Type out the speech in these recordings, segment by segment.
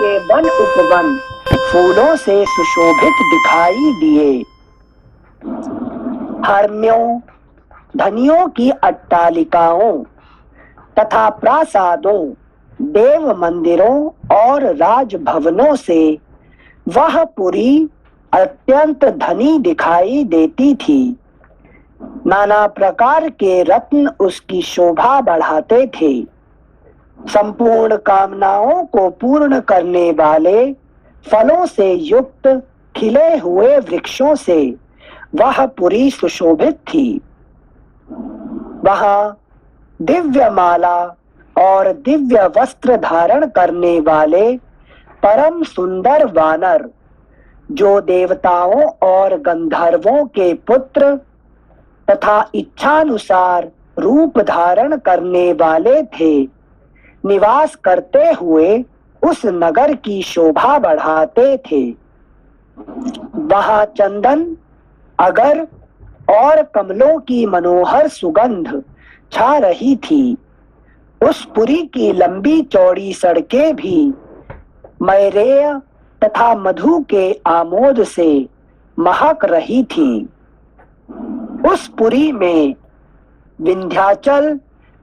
के वन उपवन फूलों से सुशोभित दिखाई दिए। हर्म्यों, धनियों की अट्टालिकाओं तथा प्रासादों, देव मंदिरों और राजभवनों से वह पुरी अत्यंत धनी दिखाई देती थी। नाना प्रकार के रत्न उसकी शोभा बढ़ाते थे। संपूर्ण कामनाओं को पूर्ण करने वाले फलों से युक्त खिले हुए वृक्षों से वह पुरी सुशोभित थी। वहां दिव्य माला और दिव्य वस्त्र धारण करने वाले परम सुंदर वानर, जो देवताओं और गंधर्वों के पुत्र तथा इच्छानुसार रूप धारण करने वाले थे, निवास करते हुए उस नगर की शोभा बढ़ाते थे। वहां चंदन, अगर और कमलों की मनोहर सुगंध छा रही थी। उस पुरी की लंबी चौड़ी सड़कें भी मैरेय तथा मधु के आमोद से महक रही थी। उस पुरी में विंध्याचल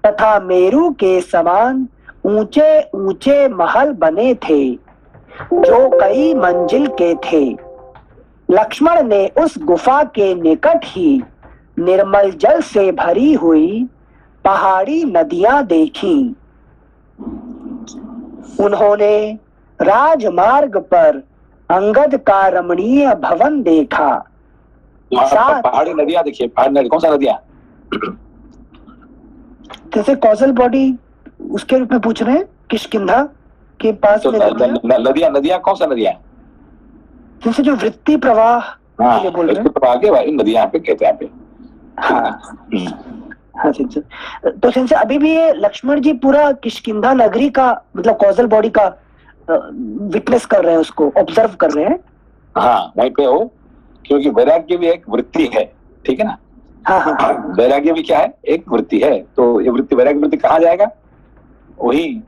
तथा मेरु के समान ऊंचे ऊंचे महल बने थे, जो कई मंजिल के थे। लक्ष्मण ने उस गुफा के निकट ही निर्मल जल से भरी हुई पहाड़ी नदियां देखी। उन्होंने राजमार्ग पर अंगद का रमणीय भवन देखा। पहाड़ी नदियां देखिए, पहाड़ी नदी कौन सा नदियां? जैसे कौशल बॉडी उसके रूप में पूछ रहे हैं, किष्किंधा के पास तो नदियां कौन सा नदियां? जैसे जो वृत्ति प्रवाह हाँ, बोल रहे हैं, प्रवाह के भाई नदियां पे कहते हैं पे। हाँ सिंसे। तो सिंसे अभी भी ये लक्ष्मण जी पूरा किष्किंधा नगरी का मतलब कौशल बॉडी का विटनेस कर रहे हैं, उसको ऑब्जर्व कर रहे हैं। हाँ वहीं पे हो, क्योंकि वैराग्य भी एक वृत्ति है, ठीक है ना? हाँ हाँ, वैराग्य भी क्या है? एक वृत्ति है। तो ये वृत्ति, वैराग्य वृत्ति कहाँ जाएगा? वही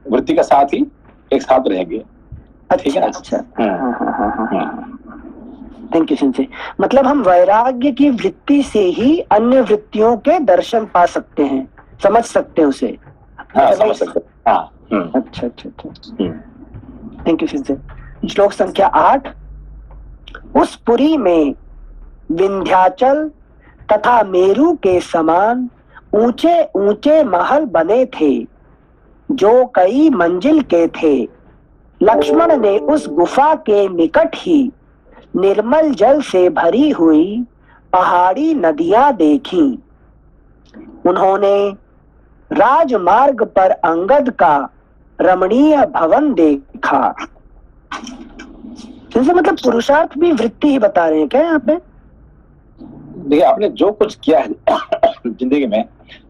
वृत्ति का साथ ही एक साथ रहेंगे, ठीक है ना? अच्छा, थैंक यू सिंसे। मतलब हम वैराग्य की वृत्ति से ही अन्य वृत्तियों के दर्शन पा सकते हैं, समझ सकते हैं उसे। हाँ, समझ सकते हैं। हाँ, अच्छा, थैंक यू सिंसे। श्लोक संख्या 8। उस पुरी में विंध्याचल तथा मेरु के समान ऊंचे ऊंचे महल बने थे, जो कई मंजिल के थे। लक्ष्मण ने उस गुफा के निकट ही निर्मल जल से भरी हुई पहाड़ी नदियां देखी। उन्होंने राजमार्ग पर अंगद का रमणीय भवन देखा। जैसे मतलब पुरुषार्थ भी वृत्ति ही बता रहे हैं क्या यहाँ पे? देखिए, आपने जो कुछ किया है जिंदगी में,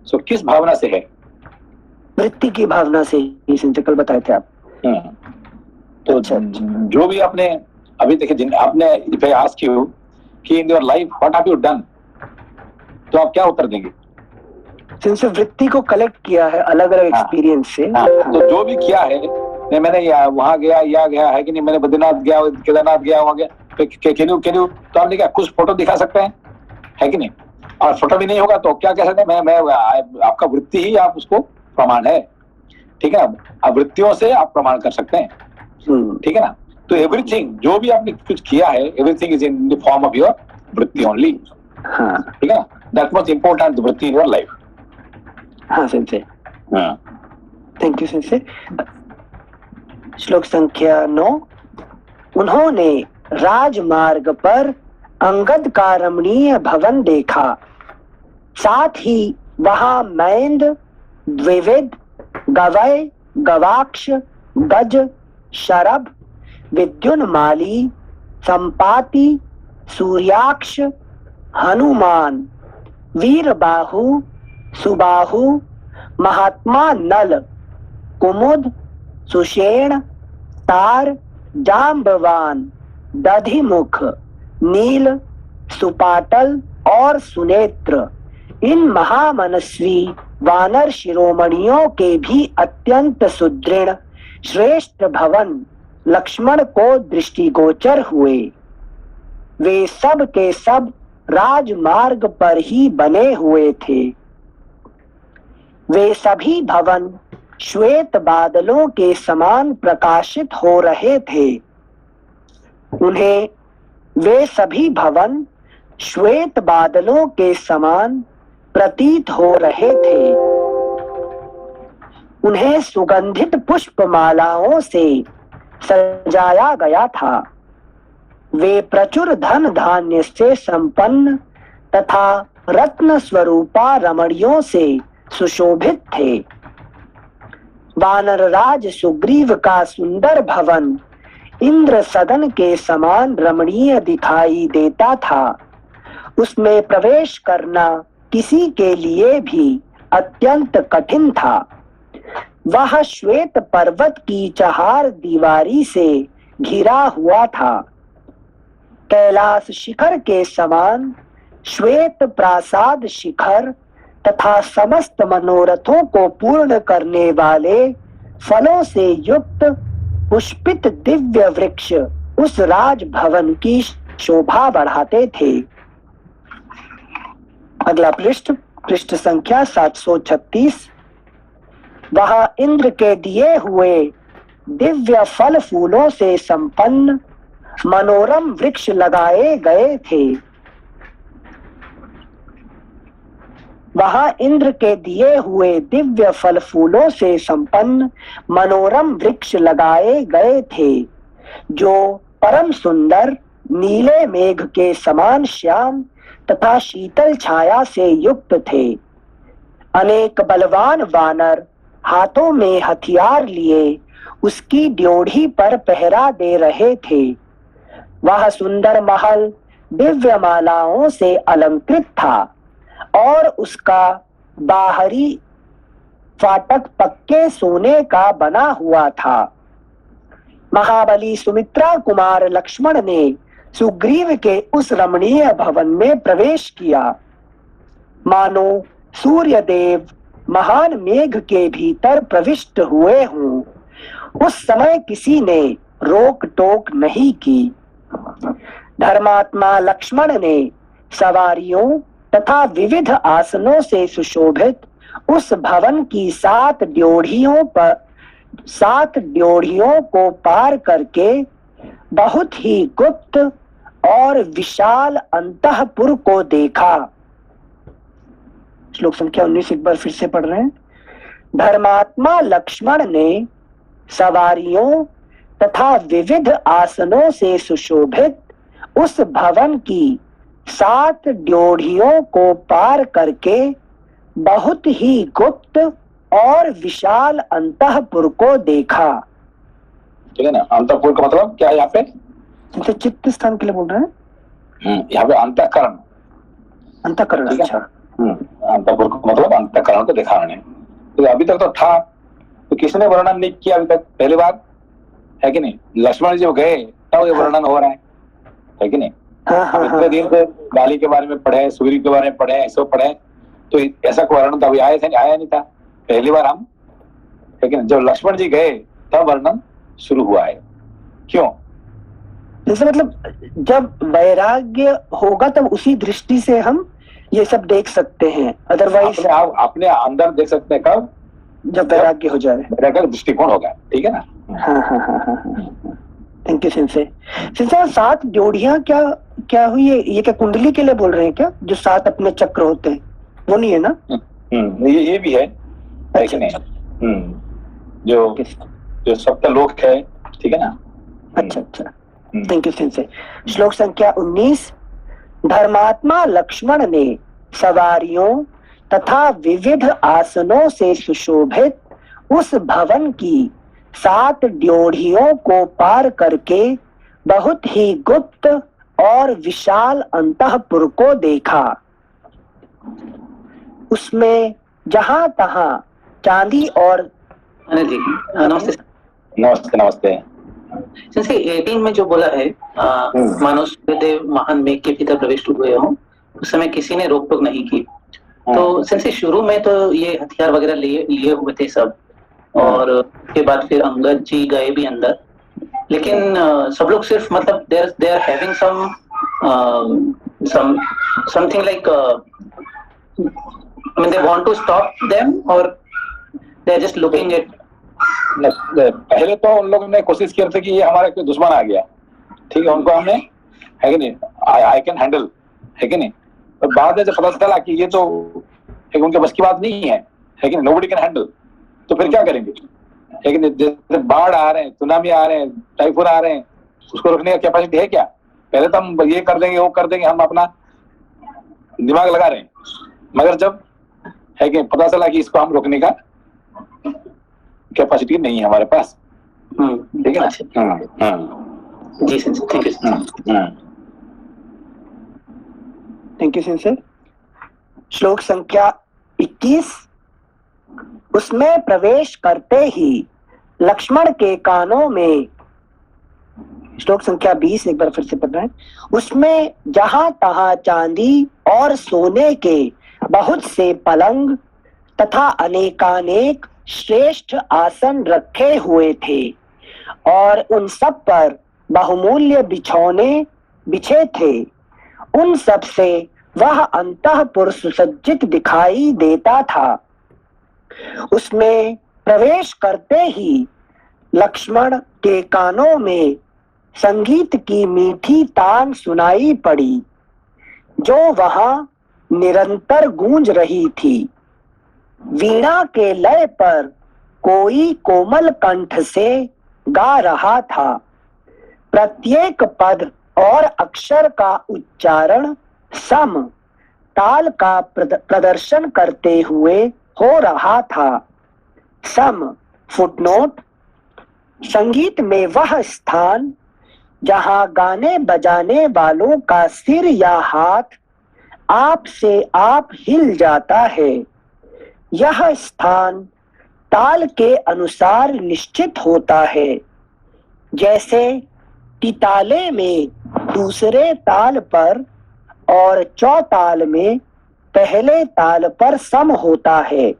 सो किस भावना से है? वृत्ति की भावना से ही सिंचे कल बताए थे आप। तो अच्छा, जो भी आपने अभी देखिए, आपने इफ आई आस्क यू कि in your life what have you done, तो आप क्या उत्तर देंगे? सिंसे वृत्ति को कलेक्ट किया है अलग अलग एक्सपीरियंस से। तो जो भी किया है, मैंने वहां गया या गया है कि नहीं, मैंने बद्रीनाथ गया, केदारनाथ गया, वहां गया, कैन यू तो आपने क्या कुछ फोटो दिखा सकते हैं, है कि नहीं? और फोटो भी नहीं होगा तो क्या कह सकते हैं? मैं आपका वृत्ति ही आप उसको प्रमाण है, ठीक है ना? अब वृत्तियों से आप प्रमाण कर सकते हैं, ठीक है ना? तो एवरीथिंग जो भी आपने कुछ किया है, everything is in the form of your वृत्ति ओनली, ठीक है ना? दैट मोस्ट इंपॉर्टेंट वृत्ति इन योर लाइफ। हाँ सिंसे, थैंक यू सिंसे। श्लोक संख्या 9। उन्होंने राजमार्ग पर अंगद का रमणीय भवन देखा। साथ ही वहां मैंद, द्विविद, गवय, गवाक्ष, गज, शरभ, विद्युन्माली, संपाति, सूर्याक्ष, हनुमान, वीरबाहु, सुबाहु, महात्मा नल, कुमुद, सुषेण, तार, जाम्बवान, दधिमुख, नील, सुपाटल और सुनेत्र, इन महामनस्वी वानर शिरोमणियों के भी अत्यंत सुदृढ़ श्रेष्ठ भवन लक्ष्मण को दृष्टिगोचर हुए। वे सब के सब राजमार्ग पर ही बने हुए थे। वे सभी भवन श्वेत बादलों के समान प्रकाशित हो रहे थे। उन्हें वे सभी भवन श्वेत बादलों के समान प्रतीत हो रहे थे। उन्हें सुगंधित पुष्पमालाओं से सजाया गया था। वे प्रचुर धन धान्य से संपन्न तथा रत्न स्वरूपा रमणियों से सुशोभित थे। वानर राज सुग्रीव का सुंदर भवन इंद्र सदन के समान रमणीय दिखाई देता था। उसमें प्रवेश करना किसी के लिए भी अत्यंत कठिन था। वह श्वेत पर्वत की चहार दीवारी से घिरा हुआ था। कैलाश शिखर के समान श्वेत प्रासाद शिखर तथा समस्त मनोरथों को पूर्ण करने वाले फलों से युक्त पुष्पित दिव्य वृक्ष उस राजभवन की शोभा बढ़ाते थे। अगला पृष्ठ संख्या 736। वह इंद्र के दिए हुए दिव्य फल फूलों से संपन्न मनोरम वृक्ष लगाए गए थे। वहां इंद्र के दिए हुए दिव्य फल फूलों से संपन्न मनोरम वृक्ष लगाए गए थे, जो परम सुंदर नीले मेघ के समान श्याम तथा शीतल छाया से युक्त थे। अनेक बलवान वानर हाथों में हथियार लिए उसकी ड्योढ़ी पर पहरा दे रहे थे। वह सुंदर महल दिव्य मालाओं से अलंकृत था और उसका बाहरी फाटक पक्के सोने का बना हुआ था। महाबली सुमित्रा कुमार लक्ष्मण ने सुग्रीव के उस रमणीय भवन में प्रवेश किया, मानो सूर्य देव महान मेघ के भीतर प्रविष्ट हुए हों। उस समय किसी ने रोक टोक नहीं की। धर्मात्मा लक्ष्मण ने सवारियों तथा विविध आसनों से सुशोभित उस भवन की 7 ड्योढ़ियों को पार करके बहुत ही गुप्त और विशाल अंतःपुर को देखा। श्लोक संख्या 19 एक बार फिर से पढ़ रहे हैं। धर्मात्मा लक्ष्मण ने सवारियों तथा विविध आसनों से सुशोभित उस भवन की 7 ड्योढ़ियों को पार करके बहुत ही गुप्त और विशाल अंतःपुर को देखा। ठीक है ना। अंतःपुर का मतलब क्या है यहाँ पे? जैसे चित्त स्थान के लिए बोल रहे हैं। यहाँ पे अंतःकरण। अंतःकरण, अच्छा। अंतःपुर का मतलब अंतःकरण को दिखाने। तो अभी तक तो था, तो किसने वर्णन नहीं किया अभी तक? पहली बार है कि नहीं? लक्ष्मण जी गए तब ये वर्णन हो रहा है कि नहीं? इतने दिन से बाली के बारे में पढ़े, सुग्रीव के बारे में पढ़े, ऐसा पढ़े, तो ऐसा कोई वर्णन तो अभी आया नहीं था। पहली बार हम, लेकिन जब लक्ष्मण जी गए तब वर्णन शुरू हुआ है। क्यों? जैसे मतलब जब वैराग्य होगा तब उसी दृष्टि से हम ये सब देख सकते हैं, अदरवाइज अपने अंदर देख सकते हैं कब? जब वैराग्य हो जाए, वैराग्य दृष्टिकोण होगा। ठीक है ना? Thank you सिंसे। 7 ड्योढ़ियां क्या हुई? ये क्या कुंडली के लिए बोल रहे हैं क्या? जो 7 अपने चक्र होते हैं वो नहीं है ना? ये भी है। अच्छा, नहीं? जो सप्तलोक है, ठीक है ना? अच्छा। Thank you sensei. श्लोक संख्या 19। धर्मात्मा लक्ष्मण ने सवारियों तथा विविध आसनों से सुशोभित उस भवन की 7 ड्योढ़ियों को पार करके बहुत ही गुप्त और विशाल अंतःपुर को देखा। उसमें जहां तहां चांदी और नमस्ते। जैसे 18 में जो बोला है, मानो सूर्यदेव महान मेघ के भीतर प्रविष्ट हुए हों, उस समय किसी ने रोक टोक नहीं की। तो जैसे शुरू में तो ये हथियार वगैरह लिए हुए थे सब, और उसके बाद फिर अंगद जी गए भी अंदर, लेकिन सब लोग सिर्फ मतलब they are having something like I mean they want to stop them or they are just looking at. पहले तो उन लोगों ने कोशिश किया था कि ये हमारा कोई दुश्मन आ गया, ठीक है, उनको हमने, है कि नहीं, आई कैन हैंडल, है कि नहीं। तो बाद में जब पता चला कि ये तो एक उनके बस की बात नहीं है कि नहीं, नोबडी कैन हैंडल, तो फिर क्या करेंगे, है कि नहीं। जैसे बाढ़ आ रहे हैं, सुनामी आ रहे हैं, टाइफून आ रहे हैं, उसको रोकने का कैपेसिटी है क्या? पहले तो हम ये कर देंगे, वो कर देंगे, हम अपना दिमाग लगा रहे हैं, मगर जब है कि पता चला कि इसको हम रोकने का कैपेसिटी नहीं है हमारे पास, ठीक है ना। जी sir, thank you sir. Thank you sir. श्लोक संख्या 21। उसमें प्रवेश करते ही लक्ष्मण के कानों में, श्लोक संख्या 20 एक बार फिर से पढ़ना है। उसमें जहां तहां चांदी और सोने के बहुत से पलंग तथा अनेकानेक श्रेष्ठ आसन रखे हुए थे और उन सब पर बहुमूल्य बिछौने बिछे थे। उन सब से वह अंतःपुर सुसज्जित दिखाई देता था। उसमें प्रवेश करते ही लक्ष्मण के कानों में संगीत की मीठी तान सुनाई पड़ी, जो वहां निरंतर गूंज रही थी। वीणा के लय पर कोई कोमल कंठ से गा रहा था। प्रत्येक पद और अक्षर का उच्चारण सम ताल का प्रदर्शन करते हुए हो रहा था। सम फुटनोट, संगीत में वह स्थान जहां गाने बजाने वालों का सिर या हाथ आप से आप हिल जाता है। यह स्थान ताल के अनुसार निश्चित होता है, जैसे कि ताले में दूसरे ताल पर और चौताल में पहले ताल पर सम होता है।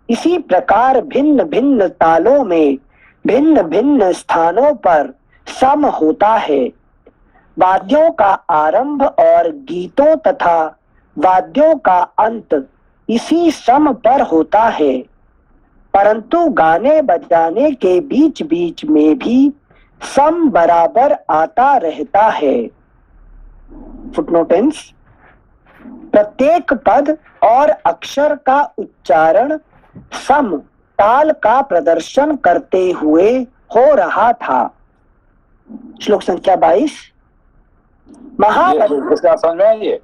इसी प्रकार भिन्न भिन्न तालों में भिन्न भिन्न स्थानों पर सम होता है। वाद्यों का आरंभ और गीतों तथा वाद्यों का अंत इसी सम पर होता है, परंतु गाने बजाने के बीच बीच में भी सम बराबर आता रहता है। फुटनोट। प्रत्येक पद और अक्षर का उच्चारण सम ताल का प्रदर्शन करते हुए हो रहा था। श्लोक संख्या 22। समझ में आई ये?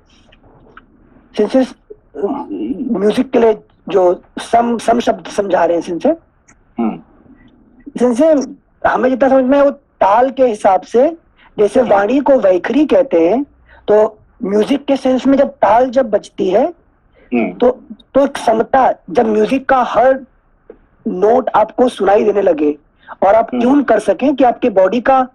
म्यूजिक के लिए जो सम शब्द समझा रहे हैं सिंसे हमें जितना समझ में, वो ताल के हिसाब से, जैसे वाणी को वैखरी कहते हैं, तो म्यूजिक के सेंस में जब ताल जब बजती है तो एक समता, जब म्यूजिक का हर नोट आपको सुनाई देने लगे और आप ट्यून कर सकें कि आपके बॉडी का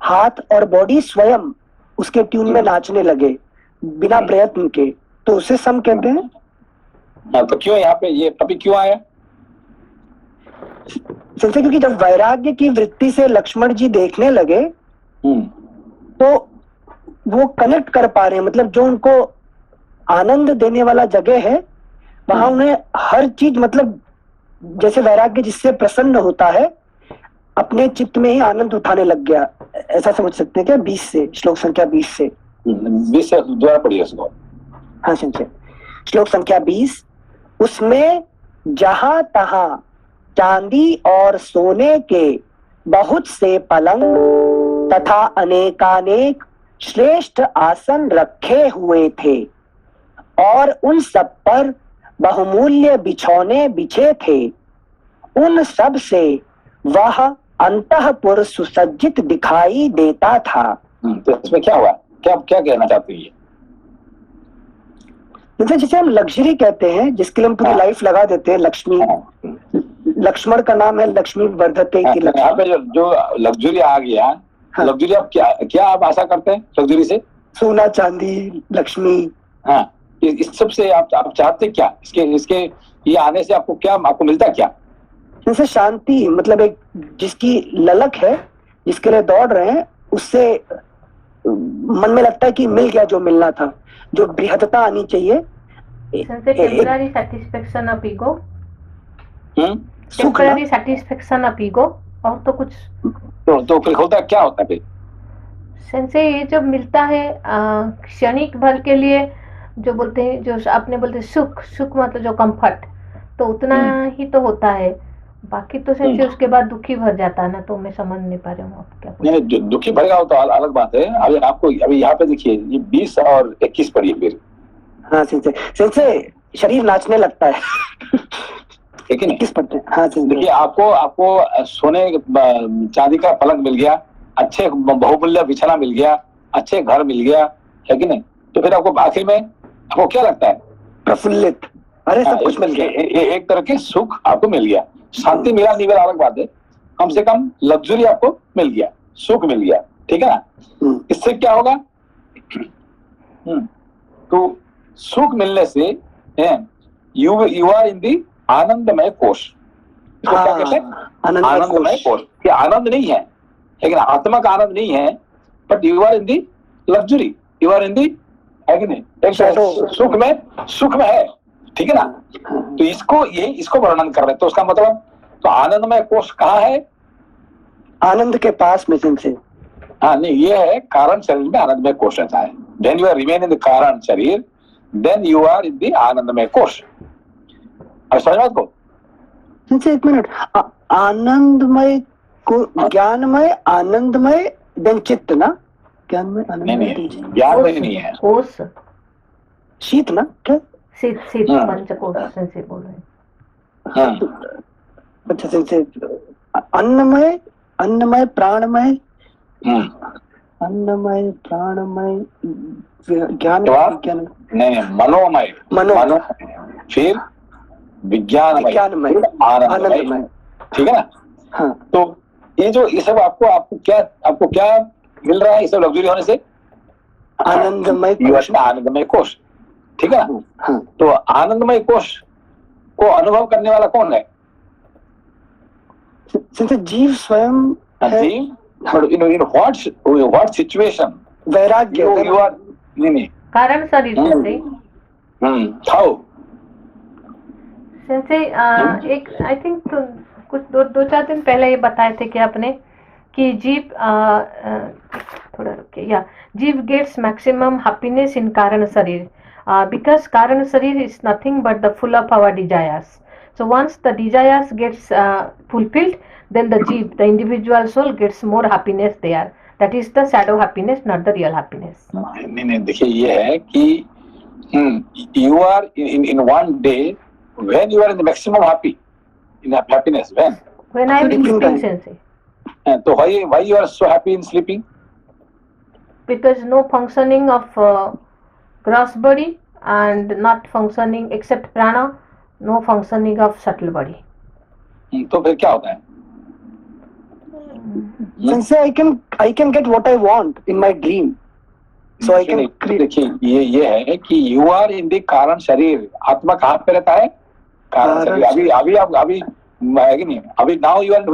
हाथ और बॉडी स्वयं उसके ट्यून में नाचने लगे बिना प्रयत्न के, तो उसे सम कहते हैं। तो क्यों यहाँ पे ये टॉपिक क्यों आया? क्योंकि जब वैराग्य की वृत्ति से लक्ष्मण जी देखने लगे तो वो कनेक्ट कर पा रहे हैं, मतलब जो उनको आनंद देने वाला जगह है वहां उन्हें हर चीज, मतलब जैसे वैराग्य जिससे प्रसन्न होता है, अपने चित्त में ही आनंद उठाने लग गया, ऐसा समझ सकते हैं क्या? 20 से, श्लोक संख्या 20 से। 20 से दोबारा पढ़िए उसको। हाँ संजय, श्लोक संख्या 20। उसमें जहां तहां चांदी और सोने के बहुत से पलंग तथा अनेकानेक श्रेष्ठ आसन रखे हुए थे और उन सब पर बहुमूल्य बिछौने बिछे थे। उन सब से वह अंतःपुर सुसज्जित दिखाई देता था। तो इसमें क्या हुआ? क्या कहना चाहते हैं? जिसे हम लग्जरी कहते हैं, जिसके लिए हम पूरी लाइफ लगा देते हैं, लक्ष्मी, लक्ष्मण का नाम है लक्ष्मी वर्धते की लक्ष्मी। यहाँ पे जो लग्जरी आ गया, लग्जरी आप क्या आप आशा करते हैं लग्जरी से? सोना चांदी, लक्ष्मी। हाँ, इस सब से आप चाहते क्या? इसके ये आने से आपको क्या, आपको मिलता क्या? जैसे शांति मतलब एक जिसकी ललक है, जिसके लिए दौड़ रहे हैं, उससे मन में लगता है कि मिल गया जो मिलना था, जो बृहदता आनी चाहिए। टेम्पररी सेटिस्फेक्शन ऑफ ईगो, सुख टेम्पररी सेटिस्फेक्शन ऑफ ईगो, और तो कुछ तो फिर होता क्या होता है फिर? सेंसे ये जब मिलता है क्षणिक भर के लिए, जो बोलते हैं, जो आपने बोलते सुख, सुख मतलब जो कंफर्ट, तो उतना ही तो होता है। बाकी तो सेंसे उसके बाद दुखी भर जाता है ना, तो मैं समझ नहीं पा रही हूँ आप क्या नहीं, दुखी भरेगा वो तो अलग बात है। अभी आपको अभी यहाँ पे देखिए, ये 20 और 21 पढ़िए फिर। हाँ सेंसे शरीर नाचने लगता है। ठीक है ना? 21 पढ़ते हैं। हाँ देखिए, आपको सोने चांदी का पलंग मिल गया, अच्छे बहुमूल्य बिछाना मिल गया, अच्छे घर मिल गया, है कि नहीं? तो फिर आपको आखिर में आपको क्या लगता है? प्रफुल्लित, अरे सब कुछ मिल गया। एक तरह के सुख आपको मिल गया। शांति मिला नहीं मिला अलग बात है, कम से कम लग्जरी आपको मिल गया, सुख मिल गया, ठीक है ना? इससे क्या होगा? तो सुख मिलने से यू आर इन दी आनंदमय कोश। इसको क्या कहते हैं? आनंदमय कोश। ये आनंद नहीं है, लेकिन आत्मा का आनंद नहीं है, but you are in the luxury, you are in the, है कि नहीं? एक सुख में है, ठीक है ना? तो इसको वर्णन कर रहे हैं। तो उसका मतलब, तो आनंदमय कोश कहाँ है? आनंद के पास में से। हाँ नहीं, ये है कारण शरीर में आनंदमय कोश रहता है। When you are remain in the कारण शरीर, then you are in the आनंदमय कोश। अब समझ बात को? एक मिनट, आनंदमय को ज्ञानमय, आनंदमय देन चित्त ना? ज्ञानमय, आनंदमय, ज्ञानमय नहीं है, कोश, शीत ना? क्या शीत पंचकोश से बोल रहे हैं। अच्छा सेंसे अन्नमय प्राणमय, अन्नमय प्राणमय ज्ञान, नहीं, मनोमय, फिर विज्ञानमय, आनंदमय, ठीक है ना? हाँ। तो ये सब आपको क्या मिल रहा है? ये सब लग्जरी होने से आनंदमय कोश, ठीक है ना? हाँ। तो आनंदमय कोश को अनुभव करने वाला कौन है? जीव स्वयं है। जीव, in what situation? वैराग्य, you are नहीं कारण शरीर से। how? सेंसे एक आई थिंक तो कुछ दो चार दिन पहले ये बताए थे कि आपने कि जीव थोड़ा रुकिए, या जीव गेट्स मैक्सिमम हैप्पीनेस इन कारण शरीर, बिकॉज कारण शरीर is nothing but the full of our desires. So once the desires gets fulfilled, then the jeev, the individual soul gets more happiness there. That is the shadow happiness, not the real happiness. नहीं, देखिए ये है कि you are in one day when you are in the maximum happiness, when I am sleeping, sensei. So why you are so happy in sleeping? Because no functioning of gross body and not functioning except prana, no functioning of subtle body. तो फिर क्या होता है? Sensei, I can get what I want in my dream. So I can create. देखिए ये है कि you are in the कारण शरीर। आत्मा कहाँ पे रहता है? कारण शरीर। अभी है कि नहीं? अभी now you are in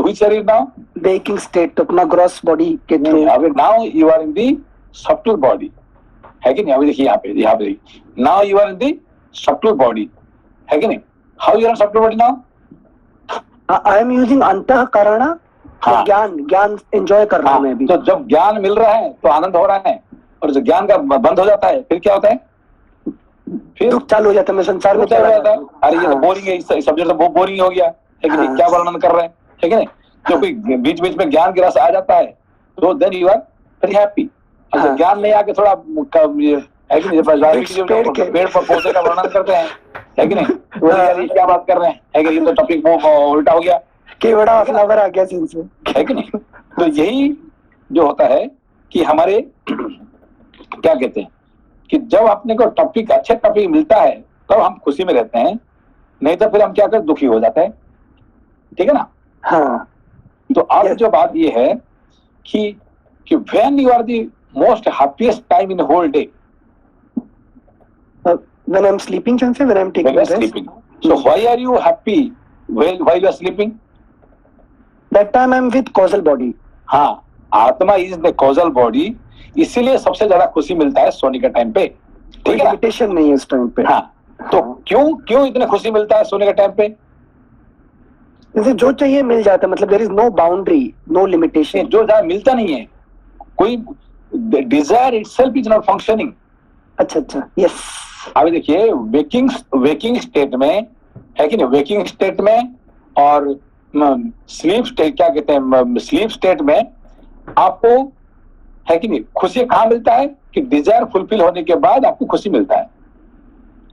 which शरीर now? Waking state, अपना gross body के through. अभी now you are in the subtle body, है कि नहीं? अभी देखिए यहाँ पे देखिए, now you are in the subtle body, है कि नहीं? How you are in subtle body now? I am using अंतःकरण, ज्ञान एंजॉय कर रहा हूँ मैं भी। तो जब ज्ञान मिल रहा है तो आनंद हो रहा है, और जब ज्ञान का बंद हो जाता है फिर क्या होता है? फिर दुख चालू हो जाता है, मैं संसार में चला जाता है। अरे ये तो बोरिंग है, इस सब्जेक्ट तो बहुत बोरिंग हो गया, है कि नहीं? क्या वर्णन कर रहे हैं, है कि नहीं? जो कोई बीच बीच में ज्ञान की रस आ जाता है तो then you are very happy. अगर ज्ञान नहीं आके थोड़ा है कि नहीं, पेड़ पर पौधे का वर्णन करते हैं, है कि नहीं? तो यार ये क्या बात कर रहे हैं, है कि ये तो टॉपिक उल्टा हो गया, केवड़ा फ्लावर आ गया सिंसे, है कि नहीं? तो यही जो होता है कि हमारे क्या कहते हैं कि जब अपने को टॉपिक, अच्छे टॉपिक मिलता है तब हम खुशी में रहते हैं, नहीं तो फिर हम क्या कर दुखी हो जाते हैं, ठीक है ना? हाँ। तो अब जो बात ये है कि when you are the most happiest time in the whole day, when I'm sleeping, when I'm taking rest. Sleeping. So why are you happy while you are sleeping? That time I'm with causal body. हाँ, आत्मा is the causal body, इसीलिए सबसे ज्यादा खुशी मिलता है सोने के टाइम पे, कोई ठीक है ना? लिमिटेशन नहीं है उस टाइम पे। हाँ, तो क्यों इतने खुशी मिलता है सोने के टाइम पे? जैसे जो चाहिए मिल जाता है, मतलब there is no boundary, no limitation. जो ज्यादा मिलता नहीं है, कोई desire itself is not functioning. अच्छा अच्छा, यस। अभी देखिए वेकिंग स्टेट में है कि नहीं, वेकिंग स्टेट में और स्लीप स्टेट, क्या कहते हैं, स्लीप स्टेट में आपको है कि नहीं खुशी कहाँ मिलता है कि डिजायर फुलफिल होने के बाद आपको खुशी मिलता है,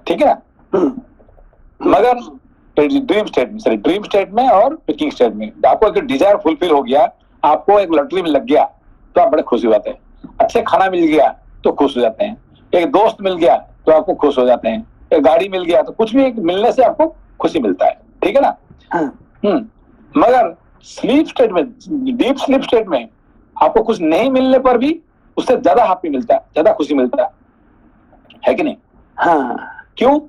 ठीक है ना? मगर ड्रीम स्टेट में और वेकिंग स्टेट में आपको एक डिजायर फुलफिल हो गया, आपको एक लॉटरी में लग गया तो आप बड़े खुश हो जाते हैं, अच्छे खाना मिल गया तो खुश हो जाते हैं, एक दोस्त मिल गया तो आपको खुश हो जाते हैं, एक गाड़ी मिल गया, तो कुछ भी एक मिलने से आपको खुशी मिलता है, ठीक है ना? मगर स्लीप स्टेट में, डीप स्लीप स्टेट में आपको कुछ नहीं मिलने पर भी उससे ज्यादा हैप्पी मिलता है, ज्यादा खुशी मिलता है कि नहीं? हाँ। क्यों?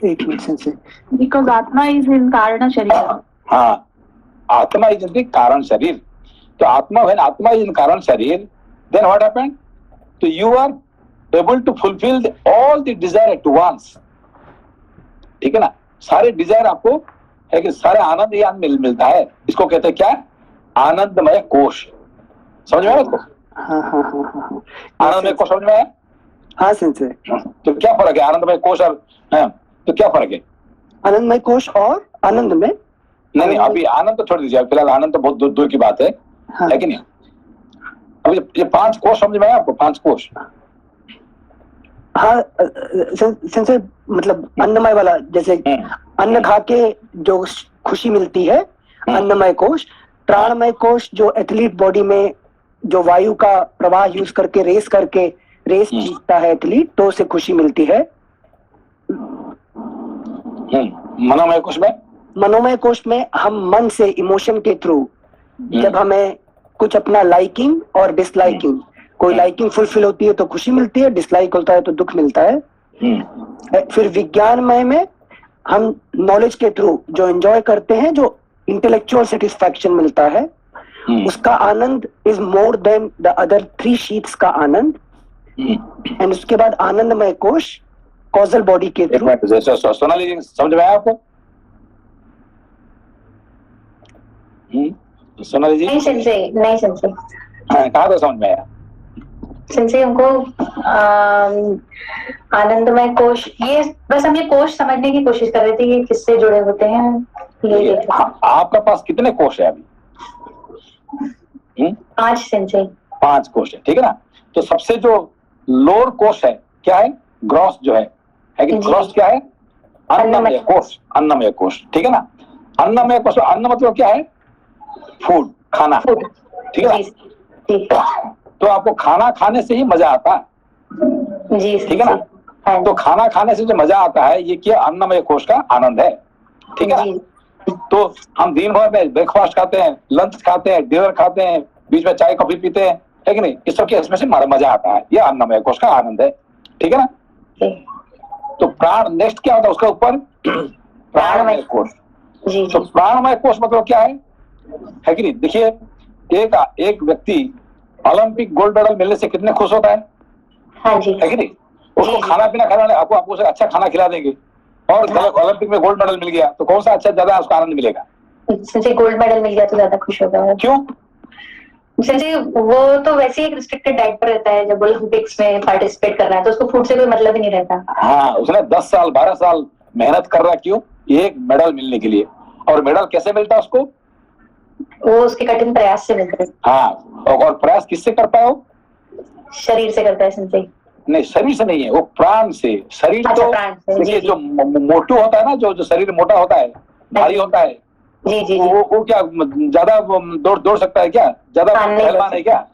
एक मिनट से। Because Atma is in Karana Sharira. हाँ, आत्मा इज इन कारण शरीर, तो आत्मा इज इन कारण शरीर, देन व्हाट हैपेंड? तो you are able to fulfil all the desire at once, ठीक है ना? सारे डिजायर आपको है कि सारे आनंद ही मिलता है, इसको कहते हैं क्या? आनंदमय कोश। समझ में आया आपको? हाँ। आनंदमय कोश समझ में आया? हाँ सेंसे। तो क्या फर्क है आनंदमय कोश और तो क्या फर्क है? आनंदमय कोश और आनंद में? नहीं, अभी आनंद तो छोड़ दीजिए, फिलहाल आनंद तो बहुत दूर की बात है, हाँ। है कि नहीं? अभी ये 5 कोश समझ में आया आपको? 5 कोश। हाँ सेंसे, मतलब अन्नमय वाला, जैसे अन्न खा के जो खुशी मिलती है, अन्नमय कोश। प्राणमय कोश जो एथलीट बॉडी में जो वायु का प्रवाह यूज करके रेस जीतता है एथलीट, तो उसे खुशी मिलती है। मनोमय कोश में? मनोमय कोश में हम मन से, इमोशन के थ्रू, जब हमें कुछ अपना लाइकिंग और डिसलाइकिंग, कोई लाइकिंग फुलफिल होती है तो खुशी मिलती है, डिसलाइक होता है तो दुख मिलता है। फिर विज्ञानमय में हम नॉलेज के थ्रू जो एंजॉय करते हैं, जो इंटेलेक्चुअल सेटिस्फैक्शन मिलता है, उसका आनंद is more than the other 3 sheaths का आनंद। एंड उसके बाद आनंदमय कोश कॉजल बॉडी के थ्रू। सोनाली जी समझ में आया आपको? सोनाली जी? नहीं सेंसे। कहाँ तो समझ में आया? सेंसे हमको आनंदमय कोश, ये बस हम ये कोश समझने की कोशिश कर रहे थे, ये किससे जुड़े होते हैं, ये आपका पास कितने कोश है अभी? 5 सेंसे। 5 कोश है, ठीक है ना? तो सबसे जो लोअर कोश है क्या है? ग्रॉस जो है कि ग्रॉस क्या है? अन्नमय कोश, ठीक है ना? अन्नमय कोश, अन्न मतलब क्या है? फूड, खाना, ठीक है ना? तो आपको खाना खाने से ही मजा आता है, ठीक है ना? तो खाना खाने से जो मजा आता है, ये क्या? अन्नमय कोश का आनंद है, ठीक है ना? तो हम दिन भर में ब्रेकफास्ट खाते हैं, लंच खाते हैं, डिनर खाते हैं, बीच में चाय कॉफी पीते हैं, है कि नहीं? इस सब के इसमें से मजा आता है, ये अन्नमय कोश का आनंद है, ठीक है ना? तो प्राण नेक्स्ट क्या होता है उसके ऊपर? प्राणमय कोश। तो प्राणमय कोश मतलब क्या है कि नहीं? देखिए, एक व्यक्ति ओलंपिक गोल्ड मेडल मिलने से कितने खुश होता है? हाँ जी। है कि नहीं? उसको खाना पीना खिलाने, आपको उसे अच्छा खाना खिला देंगे, और ओलंपिक में गोल्ड मेडल मिल गया तो कौन सा अच्छा ज्यादा उसका आनंद मिलेगा? गोल्ड मेडल मिल गया तो ज्यादा खुश होगा। क्यों? जी, वो तो वैसे ही एक रिस्ट्रिक्टेड डाइट पर रहता है, जब ओलंपिक्स में पार्टिसिपेट कर रहा है तो उसको फूड से कोई मतलब ही नहीं रहता। हाँ, उसने 10 साल 12 साल मेहनत कर रहा है, क्यों? एक मेडल मिलने के लिए। और मेडल कैसे मिलता है उसको? वो उसके कठिन प्रयास से मिलता है। हाँ, और प्रयास किससे करता है वो? शरीर से करता है संजय। नहीं, शरीर से नहीं है, वो प्राण से। शरीर अच्छा, तो प्राण से, देखिए, जो मोटू होता है ना, जो शरीर मोटा होता है, भारी होता है, जी, वो क्या ज्यादा दौड़ सकता है क्या? ज्यादा पहलवान है क्या?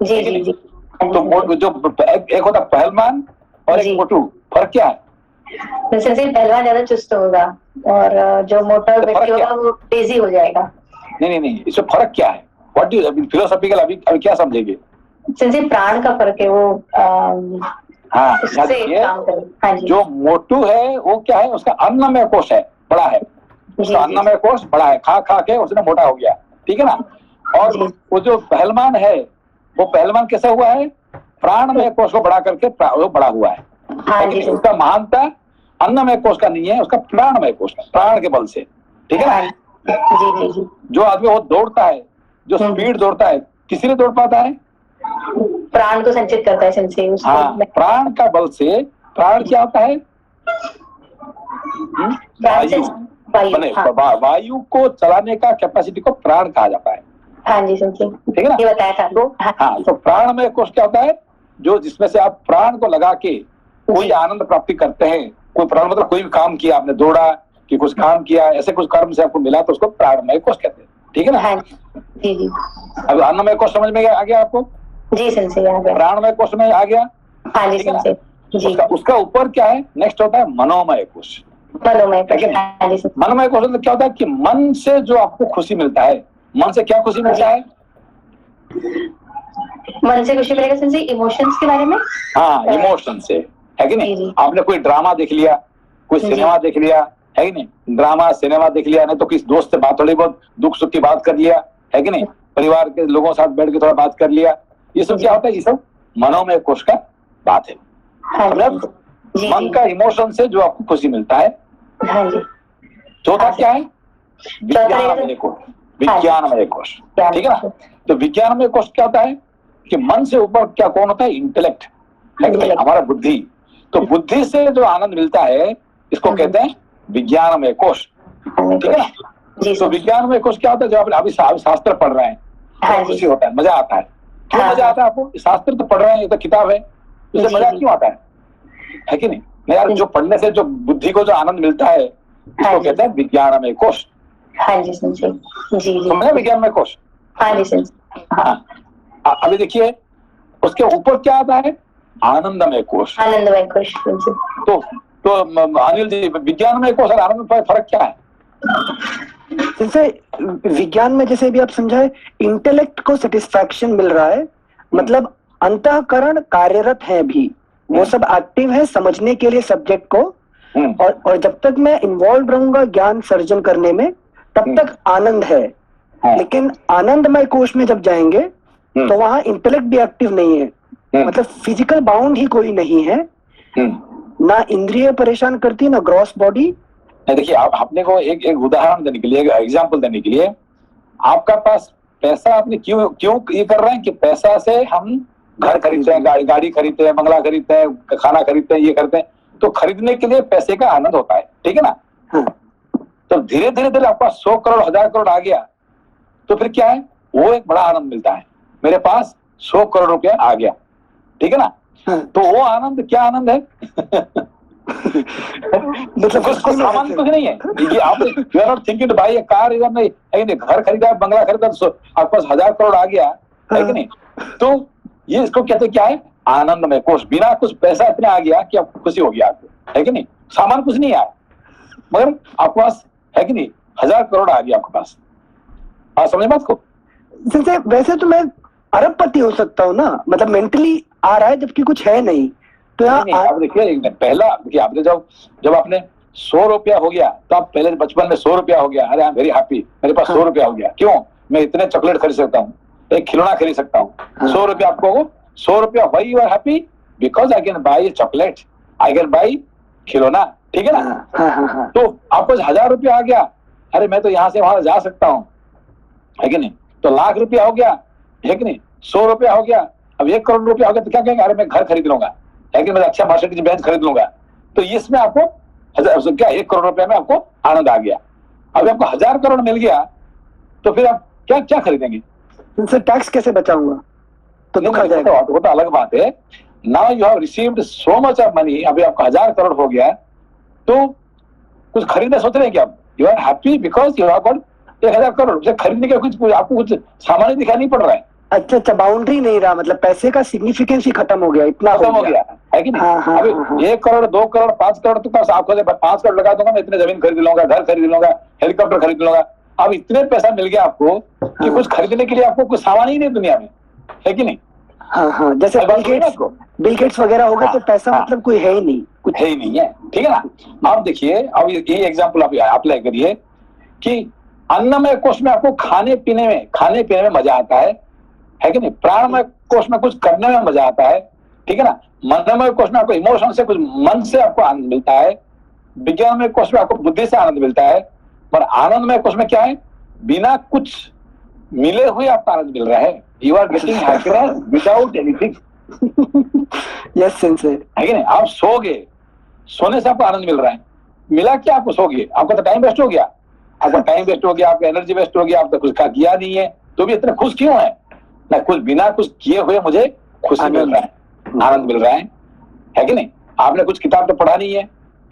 जी। तो जो एक होता है पहलवान और एक मोटू, फर्क क्या है? संजय, पहलवान ज्यादा चुस्त होगा और जो मोटा व्यक्ति होगा वो तेजी हो जाएगा। नहीं, इसमें फर्क क्या है? व्हाट डू फिलोसॉफिकल अभी क्या समझेंगे? संजय, प्राण का फर्क है, वो हाँ, उससे देखिए, काम करें। हाँ जी जो मोटू है वो क्या है, उसका अन्नमय कोश है, बड़ा है, जी उसका जी अन्नमय कोश बड़ा है, खा खा के उसने मोटा हो गया, ठीक है ना। और जी। वो जो पहलवान है, वो पहलवान कैसा हुआ है, प्राणमय कोश को बढ़ा करके वो बड़ा हुआ है हाँ कि जी नहीं? उसका महानता अन्नमय कोश का नहीं है, उसका प्राणमय कोश का, प्राण के बल से, ठीक है हाँ ना। जी जी जी। जो आदमी वो दौड़ता है, जो स्पीड दौड़ता है, किसी नहीं दौड़ पाता है। प्राण को संचित करता है सेंसे उसको। हाँ, प्राण का बल से, प्राण क्या होता है, प्राण से वायु, वायु। माने हाँ वायु को चलाने का कैपेसिटी को प्राण कहा जाता है, हाँ जी सेंसे, ठीक है ना। ये बताया था। तो हाँ, तो प्राण में कोश क्या होता है, जो जिसमें से आप प्राण को लगा के कोई जी। आनंद प्राप्ति करते हैं, कोई प्राण मतलब कोई भी काम किया आपने, दौड़ा कि कुछ काम किया, ऐसे कुछ कर्म से आपको मिला तो उसको प्राणमय कोश कहते हैं, ठीक है ना। हाँ जी जी अब अन्नमय कोश समझ में आ गया आपको, जी सेंसे आ गया। प्राणमय कोश में आ गया, हाँ जी ठीक है ना। सेंसे जी। उसका ऊपर क्या है, नेक्स्ट होता है मनोमय कोश। मनोमय है कि नहीं? हाँ जी सेंसे। मनोमय कोश मतलब क्या होता है कि मन से जो आपको खुशी मिलता है, मन से क्या खुशी मिलता है, मन से खुशी मिलेगा सेंसे, इमोशंस के बारे में। हाँ, इमोशन से, है कि जी, नहीं। जी। आपने कोई ड्रामा देख लिया, कोई जी। सिनेमा देख लिया, है कि नहीं, ड्रामा सिनेमा देख लिया, नहीं तो किसी दोस्त से बात, थोड़ी बहुत दुख सुख की बात कर लिया, है कि नहीं, परिवार के लोगों के साथ बैठ के थोड़ा बात कर लिया, ये सब जी। क्या होता है, ये सब मनोमय कोश का बात है। हाँ समझे? जी जी मन का इमोशन से जो आपको खुशी मिलता है। हाँ जी। चौथा हाँ, क्या है, विज्ञानमय कोश, विज्ञानमय कोश, ठीक है ना। तो विज्ञानमय कोश क्या होता है कि मन से ऊपर क्या कौन होता है, इंटेलेक्ट, है कि नहीं, हमारा बुद्धि। तो बुद्धि से जो आनंद मिलता है, इसको कहते हैं विज्ञानमय कोश, ठीक है ना। जी तो सर। विज्ञानमय कोश क्या होता है, जो आप अभी शास्त्र पढ़ रहे हैं, हाँ तो जी। खुशी होता है, मजा आता है। क्यों हाँ, मजा आता है आपको, शास्त्र तो पढ़ रहे हैं, ये तो किताब है, उससे जी, मजा जी। क्यों आता है कि नहीं। यार, जो पढ़ने से जो बुद्धि को जो आनंद मिलता है, हाँ इसको जी। कहते हैं विज्ञानमय कोश। हाँ जी सेंसे जी जी। समझे विज्ञानमय कोश। हाँ जी सेंसे। हाँ, अभी देखिए उसके ऊपर क्या आता है, आनंदमय कोश। आनंदमय कोश सेंसे। तो अनिल जी, विज्ञानमय कोश और आनंद में फर्क क्या है। जैसे विज्ञान में जैसे भी आप समझाए, इंटेलेक्ट को सेटिस्फैक्शन मिल रहा है, मतलब अंतःकरण कार्यरत है भी, वो सब एक्टिव है समझने के लिए सब्जेक्ट को, और जब तक मैं इन्वॉल्व रहूंगा ज्ञान सर्जन करने में, तब तक आनंद है। लेकिन आनंदमय कोश में जब जाएंगे तो वहां इंटेलेक्ट भी एक्टिव नहीं है, मतलब फिजिकल बाउंड ही कोई नहीं है, ना इंद्रिय परेशान करती, ना ग्रॉस बॉडी। देखिए, आप अपने को एक उदाहरण देने के लिए, एक एग्जांपल देने के लिए, आपका पास पैसा, आपने क्यों क्यों ये कर रहे हैं कि पैसा से हम घर खरीदते हैं, गाड़ी खरीदते हैं, बंगला खरीदते हैं, खाना खरीदते हैं, ये करते हैं। तो खरीदने के लिए पैसे का आनंद होता है, ठीक है ना। तो धीरे धीरे धीरे आपका 100 करोड़ 1000 करोड़ आ गया, तो फिर क्या है, वो एक बड़ा आनंद मिलता है, मेरे पास 100 करोड़ रुपया आ गया, ठीक है ना। तो वो आनंद क्या आनंद है मतलब कुछ सामान कुछ नहीं है, ये आप you are not thinking to buy a car, you are नहीं, है नहीं, घर खरीदा, बंगला खरीदा, तो आपके पास 1000 करोड़ आ गया, है कि नहीं। तो ये इसको कहते हैं क्या है, आनंदमय कोश। बिना कुछ पैसा इतना आ गया कि आपको खुशी हो गया आपको, है कि नहीं। सामान कुछ नहीं आया, मगर आपके पास, है कि नहीं, 1000 करोड़ आ गया आपके पास। आप समझे बात को। जैसे वैसे तो मैं अरबपति हो सकता हूँ ना, मतलब मेंटली आ रहा है जबकि कुछ है नहीं, तो यहाँ आप देखिए, पहला देखिए, आपने जब आपने 100 रुपया हो गया, तो आप पहले बचपन में 100 रुपया हो गया, अरे आई एम वेरी हैप्पी, मेरे पास 100 रुपया हो गया, क्यों, मैं इतने चॉकलेट खरीद सकता हूँ, एक खिलौना खरीद सकता हूँ। 100 रुपया आपको, 100 रुपया, why you are happy, because I can buy chocolate, I can buy खिलौना, ठीक है ना। तो आपको 1000 रुपया आ गया, अरे मैं तो यहाँ से वहां जा सकता हूँ, है कि नहीं। तो लाख रुपया हो गया, है कि नहीं, 100 रुपया हो गया, अब 1 करोड़ रुपया हो गया, तो क्या कहेंगे, अरे मैं घर खरीद लूंगा, है कि मैं अच्छा मर्सिडीज बेंज खरीद लूंगा। तो इसमें आपको क्या 1 करोड़ रुपया में आपको आनंद आ गया। अब आपको 1000 करोड़ मिल गया, तो फिर आप क्या क्या खरीदेंगे, इनसे टैक्स कैसे बचाऊंगा, तो दुख आ जाएगा। वो तो अलग बात है। Now you have received so much of money, अभी आपका 1000 करोड़ हो गया, तो कुछ खरीदना सोच रहे हैं क्या, you are happy because you have got 1000 crore. उसे खरीदने के कुछ आपको कुछ सामान ही दिखाई नहीं पड़ रहा है। अच्छा, बाउंड्री नहीं रहा, मतलब पैसे का सिग्निफिकेंस ही खत्म हो गया, इतना खत्म हो गया, है कि नहीं। अभी 1 करोड़ 2 करोड़ 5 करोड़ तो पास आपको 5 करोड़ लगा दूंगा, मैं इतने जमीन खरीद लूंगा, घर खरीद लूंगा, हेलीकॉप्टर खरीद लूंगा। अब इतने पैसा मिल गया आपको कि कुछ खरीदने के लिए आपको कुछ सामान ही नहीं दुनिया में, है कि नहीं। हाँ हाँ, जैसे बिल गेट्स वगैरह हो गए तो पैसा मतलब कोई है ही नहीं, कुछ है ही नहीं है, ठीक है ना। अब देखिए, अब ये एग्जाम्पल आप अप्लाई करिए कि अन्नमय कोश में आपको खाने पीने में मजा आता है कि नहीं। प्राणमय कोश में कुछ करने में मजा आता है, ठीक है ना। मनमय कोश में आपको इमोशन से, कुछ मन से आपको आनंद मिलता है। विज्ञानमय कोश में आपको बुद्धि से आनंद मिलता है। पर आनंदमय कोश में क्या है, बिना कुछ मिले हुए आपको आनंद मिल रहा है। You are getting happiness without anything. Yes sensei, है कि नहीं। आप सोगे, सोने से आपको आनंद मिल रहा है, मिला क्या आपको, सोगे, आपका तो टाइम वेस्ट हो गया, आपका टाइम वेस्ट हो गया, आपका एनर्जी वेस्ट हो गया, आपने कुछ किया नहीं है, तो भी इतने खुश क्यों है ना। कुछ बिना कुछ किए हुए मुझे खुशी मिल रहा है, आनंद मिल रहा है कि नहीं। आपने कुछ किताब तो पढ़ा नहीं है,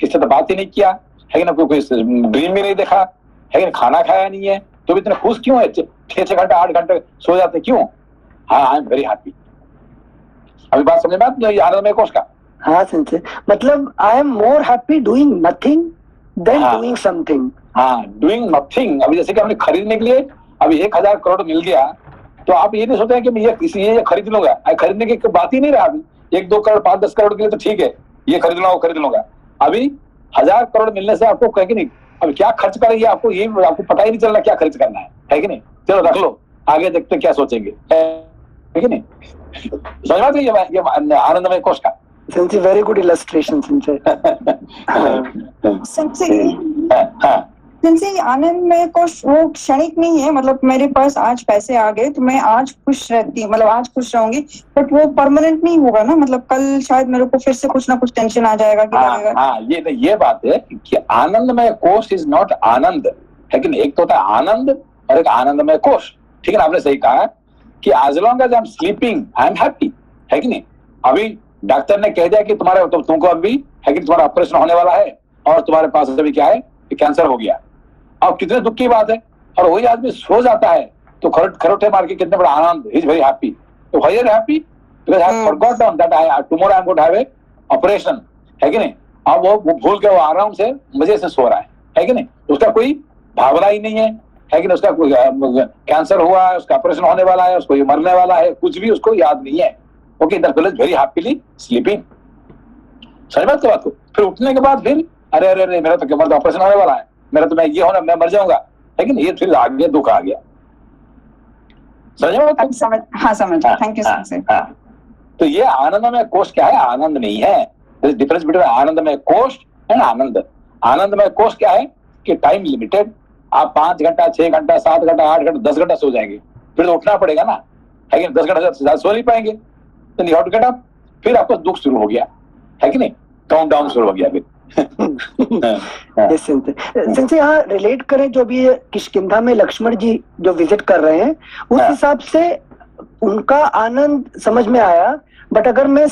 किसी से तो बात ही नहीं किया, है कि ना, कोई ड्रीम भी नहीं देखा, है कि खाना खाया नहीं है, तो भी इतने खुश क्यों है। 6 घंटे 8 घंटे सो जाते क्यों। हाँ, आई एम वेरी हैप्पी। अभी बात समझ में आती है आनंदमय कोश का। हाँ सेंसे, मतलब I am more happy doing nothing than doing something. हाँ, डूइंग नथिंग। अभी जैसे कि हमने खरीदने के लिए अभी 1000 करोड़ मिल गया, तो आप ये नहीं सोचते कि मैं ये खरीद लूंगा। खरीदने की बात ही नहीं रहा। अभी 1-2 करोड़ 5-10 करोड़ के लिए तो ठीक है, ये खरीद लूंगा वो खरीद लूंगा। अभी 1000 करोड़ मिलने से आपको कहे कि नहीं, अब क्या खर्च करेंगे आपको पता ही नहीं चल रहा क्या खर्च करना है कि नहीं। चलो रख लो, आगे देखते क्या सोचेंगे, है कि नहीं। समझ में ये आनंदमय कोश का। Sensei very good illustration sensei. Sensei आनंद में कोश वो क्षणिक नहीं है, मतलब मेरे पास आज पैसे आ गए तो मैं आज खुश रहती हूँ, मतलब आज खुश रहूंगी, बट वो परमानेंट नहीं होगा ना, मतलब कल शायद मेरे को फिर से कुछ ना कुछ टेंशन आ जाएगा कि हाँ, ये बात है कि आनंदमय कोश इज नॉट आनंद, है कि नहीं। एक तो होता है आनंद और एक आनंदमय कोश, ठीक है ना। आपने सही कहा कि as long as I'm sleeping, I'm happy, है कि नहीं। अभी डॉक्टर ने कह दिया कि तुमको अभी है कि तुम्हारा ऑपरेशन होने वाला है और तुम्हारे पास अभी क्या है, कैंसर हो गया। अब कितने दुख की बात है। और वही आदमी सो जाता है तो खरोटे मार के कितने बड़ा आनंद, ही इज वेरी हैप्पी। तो why are happy, because I have forgotten that tomorrow I am going to have a operation, है कि नहीं। अब वो भूल के वो आराम से मजे से सो रहा है कि नहीं। उसका कोई भावना ही नहीं है कि नहीं। उसका कोई कैंसर हुआ है, उसका ऑपरेशन होने वाला है, उसको मरने वाला है, कुछ भी उसको याद नहीं है। Okay, that feel is very happily sleeping. समझ बात को। फिर उठने के बाद फिर अरे मेरा तो कमर का ऑपरेशन होने वाला है, मेरा तो मैं ये होना, मैं मर जाऊंगा, लेकिन ये फिर आ गया, दुख आ गया। समझ। हाँ समझ, थैंक यू सर। तो ये आनंदमय कोश क्या है, आनंद नहीं है। डिफरेंस बिटवीन आनंदमय कोश एंड आनंद। आनंदमय कोश क्या है कि टाइम लिमिटेड, आप 5 घंटा 6 घंटा 7 घंटा 8 घंटा 10 घंटा सो जाएंगे, फिर तो उठना पड़ेगा ना, है कि 10 घंटा से ज्यादा सो नहीं पाएंगे, तो you have to get up. फिर आपको दुख शुरू हो गया, है कि नहीं, काउंट डाउन शुरू हो गया फिर। सेंसे यहाँ रिलेट करें, जो भी किष्किंधा में लक्ष्मण जी जो विजिट कर रहे हैं, उस हिसाब से उनका आनंद समझ में आया। बट अगर मैं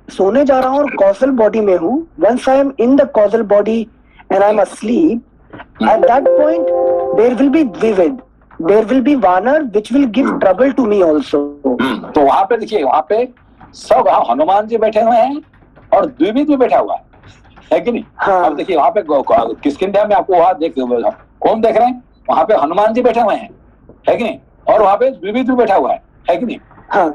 सोने जा रहा हूँ और कॉजल बॉडी में हूँ, once I am in the causal body and I am asleep, at that point there will be vivid, there will be vanar which will give trouble to me also. तो वहां पे देखिए, वहां पे सब हनुमान जी बैठे हुए हैं और द्विविद भी बैठा हुआ है कि नहीं। हाँ। अब देखिए वहां पे किष्किंधा में आपको वहां कौन देख रहे हैं, वहां पे हनुमान जी बैठे हुए हैं, है कि नहीं। और वहां पे द्विविद भी बैठा हुआ है कि नहीं। हाँ।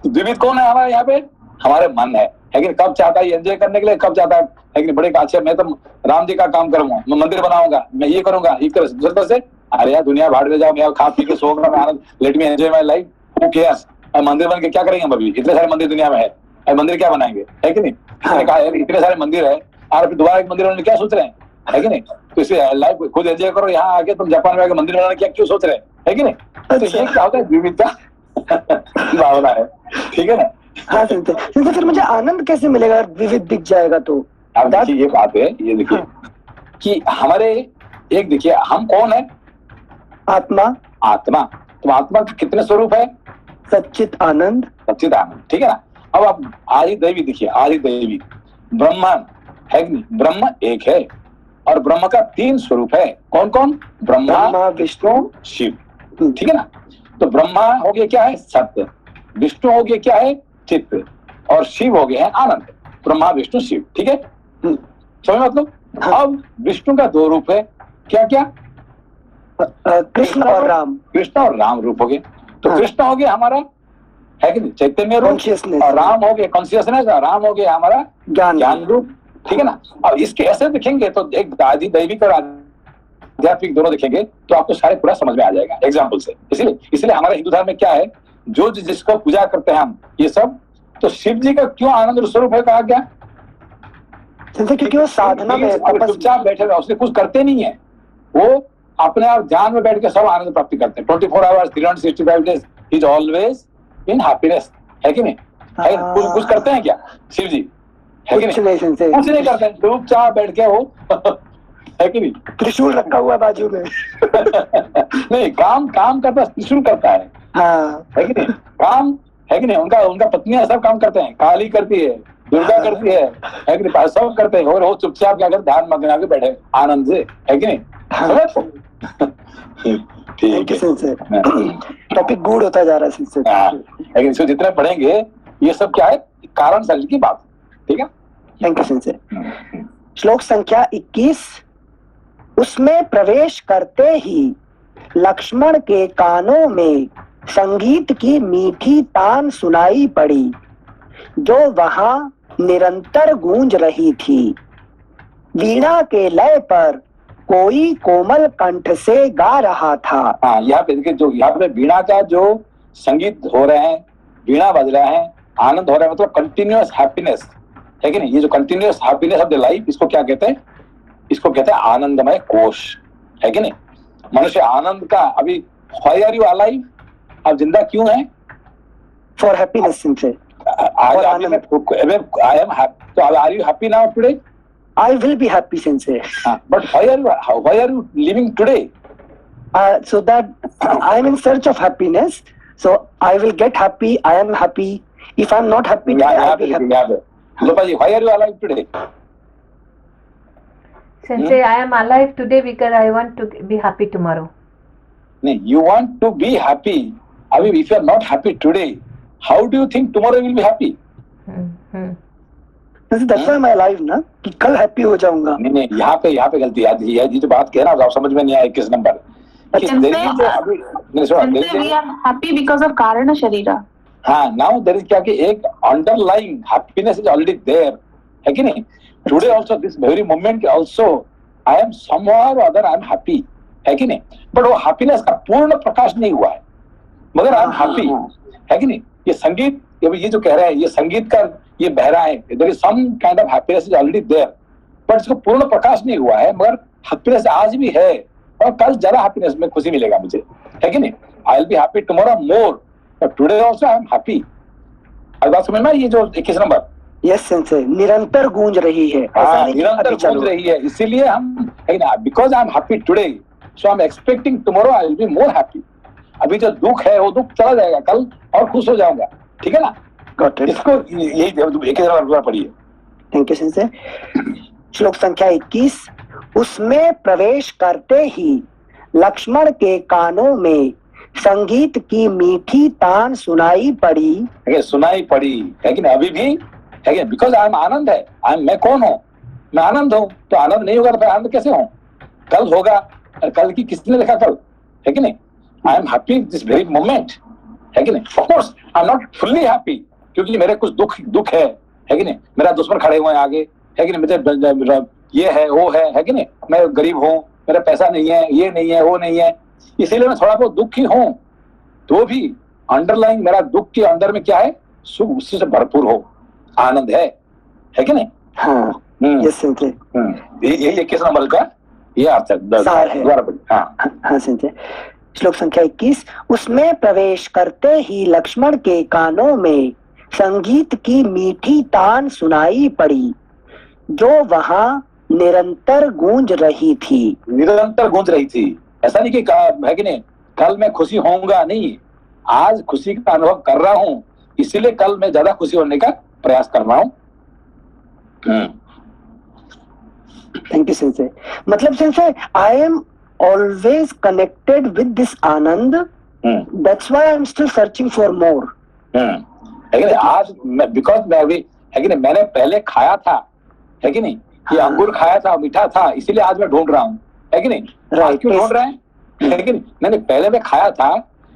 तो द्विविद कौन है हमारे यहाँ पे, हमारे मन है कि नहीं। कब चाहता है एंजॉय करने के लिए, कब चाहता है कि नहीं, बड़े अच्छे मैं तो राम जी का काम करूंगा, मैं मंदिर बनाऊंगा, मैं ये करूंगा, ये कर दूसरे से, अरे यार दुनिया भाड़ में जाओ, मैं खा पी के सोऊंगा, मैं आनंद, let me enjoy my life, who cares. मंदिर बन के क्या करेंगे हम, अभी इतने सारे मंदिर दुनिया में है, मंदिर क्या बनाएंगे, है कि नहीं। किसने कहा यार इतने सारे मंदिर है और फिर दोबारा एक मंदिर बनाने क्या सोच रहे हैं, है कि नहीं। तो इसलिए लाइफ खुद एंजॉय करो, यहाँ आके तुम जापान में आके मंदिर बनाने क्या क्यों सोच रहे हैं, है कि नहीं। तो ये क्या होता है, विविधता भावना है, ठीक है ना। हाँ सुनते फिर मुझे आनंद कैसे मिलेगा, विविध दिख जाएगा तो। अब देखिए ये बात है, ये देखिए कि हमारे एक देखिए हम कौन है, आत्मा। आत्मा। तो आत्मा के कितने स्वरूप है, सच्चित आनंद, सच्चित आनंद, ठीक है ना। अब आप आदि दैवी देखिए, आदि दैवी ब्रह्मांड है कि नहीं, ब्रह्म एक है और ब्रह्म का 3 स्वरूप है, कौन कौन, ब्रह्मा विष्णु शिव, ठीक है ना। तो ब्रह्मा हो गया क्या है, सत्य, विष्णु हो गया क्या है, चित्त, और शिव हो गया है आनंद। ब्रह्मा विष्णु शिव, ठीक है, समझ मतलब। अब विष्णु का 2 रूप है, क्या क्या, कृष्ण और राम। कृष्ण और राम रूप हो गए। तो कृष्ण हो गया हमारा है कि नहीं, चैतन्य रूप Consciousness. और राम हो गए कॉन्शियसनेस, और राम हो गया हमारा ज्ञान ज्ञान रूप, ठीक है ना। अब इसके ऐसे दिखेंगे तो एक आदि दैविक और आध्यात्मिक दोनों दिखेंगे तो आपको सारे पूरा समझ में आ जाएगा एग्जाम्पल से। इसलिए हमारे हिंदू धर्म में क्या है, जो जिसको पूजा करते हैं हम ये सब, तो शिव जी का क्यों आनंद स्वरूप है कहा गया, क्योंकि वो साधना में चुपचाप बैठे हुए, उसने कुछ करते नहीं है, वो अपने आप ध्यान में बैठ के सब आनंद प्राप्ति करते हैं। 24 hours 365 days is always in happiness, है कि नहीं, है कुछ करते हैं क्या शिव जी, है कि नहीं, कुछ नहीं करते हैं, चुपचाप बैठ के वो है कि नहीं, त्रिशूल रखा हुआ बाजू में नहीं काम करता, त्रिशूल करता है, हाँ है कि नहीं, काम है कि नहीं, उनका पत्नियां सब काम करते हैं, काली करती है, दुर्गा करती है कि नहीं, सब करते हैं, और वो चुपचाप क्या करते, ध्यान मग्न आके बैठे आनंद से, है कि नहीं। ठीक है, टॉपिक गूढ़ होता जा रहा है सिलसिले। लेकिन इसको जितने पढ़ेंगे ये सब क्या है, कारण शरीर की बात, ठीक है। Thank you sensei. श्लोक संख्या 21, उसमें प्रवेश करते ही लक्ष्मण के कानों में संगीत की मीठी तान सुनाई पड़ी, जो वहां निरंतर गूंज रही थी। वीणा के लय पर कोई कोमल कंठ से गा रहा था। हाँ, यहाँ पे देखिए, जो यहाँ पे वीणा का जो संगीत हो रहे हैं, वीणा बज रहा है, आनंद हो रहा है, मतलब कंटिन्यूअस हैप्पीनेस, है कि नहीं। ये जो continuous happiness of the life, इसको क्या कहते हैं, इसको कहते हैं आनंदमय कोश, है कि नहीं। मनुष्य आनंद का, अभी व्हाई आर यू अलाइव, आप जिंदा क्यों हैं, for happiness sensei. I am happy, तो are you happy now today, I will be happy, Sensei. But why are you living today? So that I am in search of happiness. So I will get happy. I am happy. If I am not happy today, I will be happy. Lopaji, why are you alive today? Sensei, I am alive today because I want to be happy tomorrow. No, you want to be happy. I mean, if you are not happy today, how do you think tomorrow you will be happy? That's why I'm alive, ना, कि कल happy हो जाऊंगा। नहीं, यहाँ पे गलती है, ये जो बात कह रहा हूँ, आप समझ में नहीं आया किस number. We are happy because of कारण शरीरा। हाँ, now there is क्या कि एक underlying happiness is already there, है कि नहीं। Today also this very moment also I am somehow or other I am happy, है कि नहीं। but वो happiness का पूर्ण प्रकाश नहीं हुआ है, मगर I am happy, है कि नहीं। ये संगीत, ये जो कह रहे हैं, ये संगीत का ये बह रहा है, there is some kind of happiness is already there, but इसको पूर्ण प्रकाश नहीं हुआ है, मगर happiness आज भी है, और कल ज्यादा happiness में खुशी मिलेगा मुझे, है कि नहीं। I will be happy tomorrow more, but today also I am happy। अब बात समझ में, ये जो 21 नंबर, यस सेंसे, निरंतर गूंज रही है, ऐसा नहीं निरंतर गूंज रही है, इसीलिए हम, है ना, because I am happy today, so I am expecting tomorrow I will be more happy। अभी जो दुख है वो दुख चला जाएगा, कल और खुश हो जाऊंगा, ठीक है ना। इसको यही एक बार पढ़िए। Thank you sensei. श्लोक संख्या 21, उसमें प्रवेश करते ही लक्ष्मण के कानों में संगीत की मीठी तान सुनाई पड़ी, है कि नहीं, अभी भी, है कि बिकॉज आई एम आनंद है, मैं कौन हूँ, मैं आनंद हूँ, तो आनंद नहीं होगा तो आनंद कैसे हूँ, कल होगा, और कल की किसने लिखा कल, है कि नहीं। आई am happy this very moment, है कि नहीं। Of course I am not fully happy, क्योंकि मेरे कुछ दुख है कि नहीं, मेरा दुश्मन खड़े हुए हैं आगे, है कि नहीं, मुझे ये है वो है कि नहीं, मैं गरीब हूँ, मेरा पैसा नहीं है, ये नहीं है, वो नहीं है, इसीलिए मैं थोड़ा बहुत दुखी हूँ, तो भी अंडरलाइंग मेरा दुख के अंदर में क्या है, सुख उससे से भरपूर हो, आनंद है कि नहीं। हाँ, यस सेंसे, यही 21 नंबर का ये अर्थ है, दोबारा पढ़िए। हाँ सेंसे। श्लोक संख्या 21, उसमें प्रवेश करते ही लक्ष्मण के कानों में संगीत की मीठी तान सुनाई पड़ी, जो वहां निरंतर गूंज रही थी। निरंतर गूंज रही थी, ऐसा नहीं कि है कि नहीं, कल मैं खुशी होऊंगा, नहीं, आज खुशी का अनुभव कर रहा हूँ, इसीलिए कल मैं ज्यादा खुशी होने का प्रयास कर रहा हूँ। Thank you sensei. मतलब sensei, I am always connected with this Anand. That's why I'm still searching for more. है कि नहीं, आज because मैं अभी, है कि नहीं, मैंने पहले खाया था, है कि नहीं, ये अंगूर खाया था, मीठा था, इसीलिए आज मैं ढूंढ रहा हूँ, है कि नहीं। आज क्यों ढूंढ रहे हैं, है कि नहीं, मैंने पहले मैं खाया था,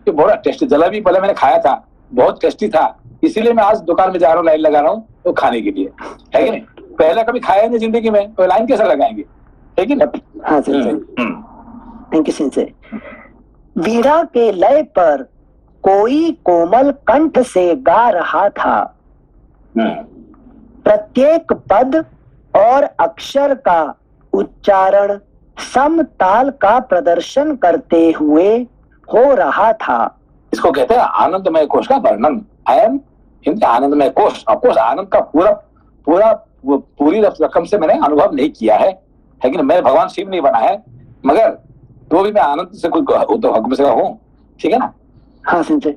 ये बड़ा टेस्ट, जलेबी पहले मैंने खाया था, बहुत टेस्टी था, इसीलिए मैं आज दुकान में जा रहा हूँ, लाइन लगा रहा हूँ तो खाने के लिए, है कि नहीं? पहले कभी खाया नहीं जिंदगी में, तो लाइन कैसे लगाएंगे, है कि नहीं? हाँ सेंसे, थैंक यू सेंसे। वीणा के लय पर कोई कोमल कंठ से गा रहा था। प्रत्येक पद और अक्षर का उच्चारण सम ताल का प्रदर्शन करते हुए हो रहा था। इसको कहते हैं आनंदमय कोश का वर्णन। आई एम इन आनंदमय कोश। ऑफकोर्स आनंद का पूरी रकम से मैंने अनुभव नहीं किया है कि नहीं? मैं भगवान शिव नहीं बना है, मगर तो भी मैं आनंद से कुछ तो हक में से हूँ, ठीक है ना? हाँ सेंसे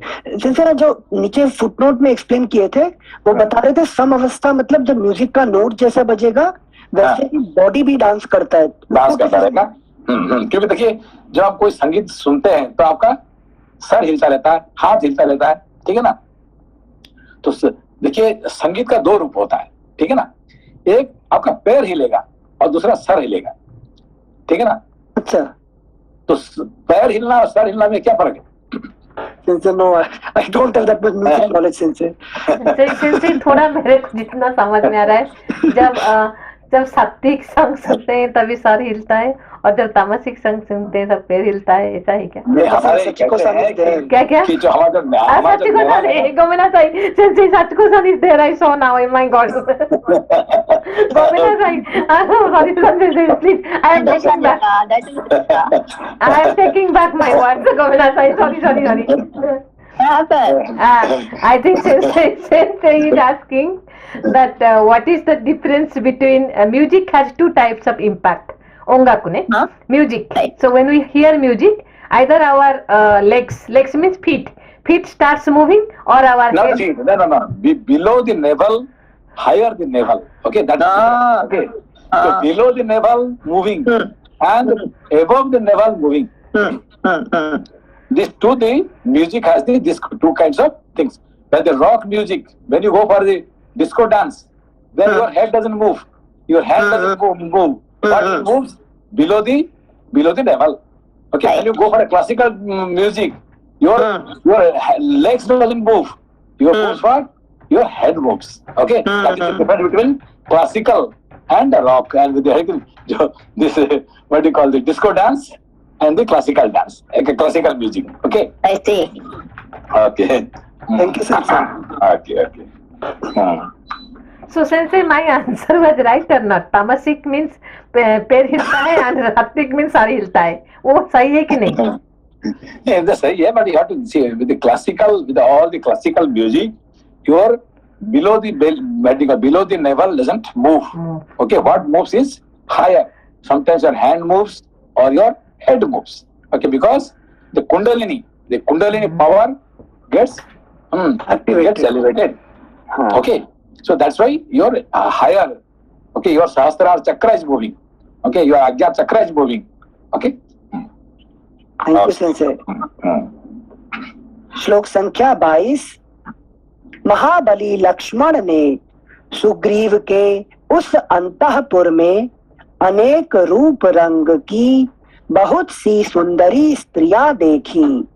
जो नीचे फुटनोट में एक्सप्लेन किए थे वो बता रहे थे सम अवस्था मतलब जब म्यूजिक का नोट जैसा बजेगा वैसे ही बॉडी भी डांस करता है, डांस करता रहेगा। क्योंकि देखिए जब आप कोई संगीत सुनते हैं तो आपका सर हिलता रहता है, हाथ हिलता रहता है, ठीक है ना? तो देखिए संगीत का दो रूप होता है, ठीक है ना? एक आपका पैर हिलेगा और दूसरा सर हिलेगा, ठीक है ना? अच्छा, तो पैर हिलना और सर हिलना में क्या फर्क है? Sensei, no, I don't have that much music knowledge, Sensei. Sensei थोड़ा मेरे को जितना समझ में आ रहा है, जब सात्विक संग सुनते हैं तभी सर हिलता है और जब तामसिक संग सुनते हैं तब पैर हिलता है, ऐसा ही क्या? हमारे क्या कि जो हमारा Sachiko san, gomenasai. Sensei, Sachiko san is there. I saw now. Oh my God. Gomenasai. Sorry, sensei, please. I am taking back. I am taking back my words. Gomenasai. Sorry. I think Sensei is asking that what is the difference between music has two types of impact. Ongaku ne? Music. So when we hear music, either our legs means feet starts moving or our no, head. feet. No. Below the navel, higher the navel. Okay, that's okay. So below the navel moving and above the navel moving. These two, the music has these two kinds of things. When the rock music, when you go for the disco dance, then your head doesn't move, your hand doesn't move, but it moves below the navel. Okay, when you go for a classical music, your legs doesn't move, your moves what? Your head moves. Okay, that is the difference between classical and rock, and with the this what do you call the disco dance and the classical dance, classical music. Okay, I see. Okay. Thank you, Sensei. Okay. So Sensei, my answer was right or not? Tamasic means पैर हिलता है and सात्विक means सारी हिलता है, वो सही है कि नहीं? Yeah, that's right. Yeah, but you have to see with all the classical music, your below the navel doesn't move. Okay, what moves is higher. Sometimes your hand moves or your head moves. Okay, because the Kundalini power gets elevated. Okay, so that's why your higher. Okay, your Sahasrara chakra is moving. Okay, your Ajna chakra is moving. Okay. Thank you, Sensei. श्लोक संख्या 22। महाबली लक्ष्मण ने सुग्रीव के उस अंतःपुर में अनेक रूप रंग की बहुत सी सुंदरी स्त्रियां देखी,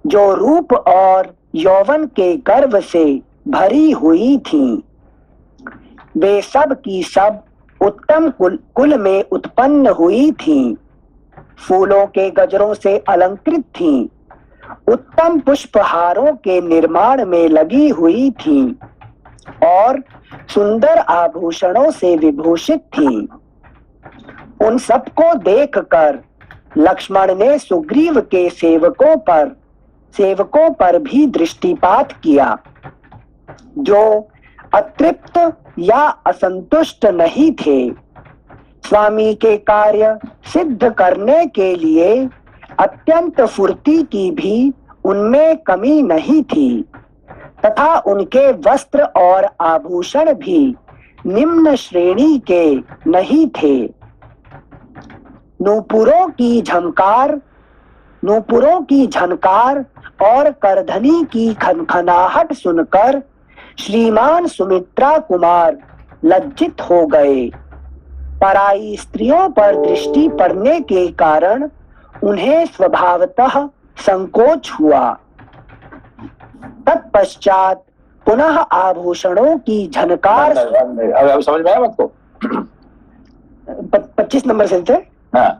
जो रूप और यौवन के गर्व से भरी हुई थीं। वे सब की सब उत्तम कुल में उत्पन्न हुई थीं, फूलों के गजरों से अलंकृत थीं, उत्तम पुष्पहारों के निर्माण में लगी हुई थीं और सुंदर आभूषणों से विभूषित थीं। उन सबको देखकर लक्ष्मण ने सुग्रीव के सेवकों पर भी दृष्टिपात किया, जो अतृप्त या असंतुष्ट नहीं थे। स्वामी के कार्य सिद्ध करने के लिए अत्यंत फुर्ती की भी उनमें कमी नहीं थी, तथा उनके वस्त्र और आभूषण भी निम्न श्रेणी के नहीं थे। नूपुरों की झनकार और करधनी की खनखनाहट सुनकर श्रीमान सुमित्रा कुमार लज्जित हो गए। पराई स्त्रियों पर दृष्टि पड़ने के कारण उन्हें स्वभावतः संकोच हुआ। तत्पश्चात पुनः आभूषणों की झनकार। अब समझ में आया आपको? 25 नंबर सेंस है। हाँ,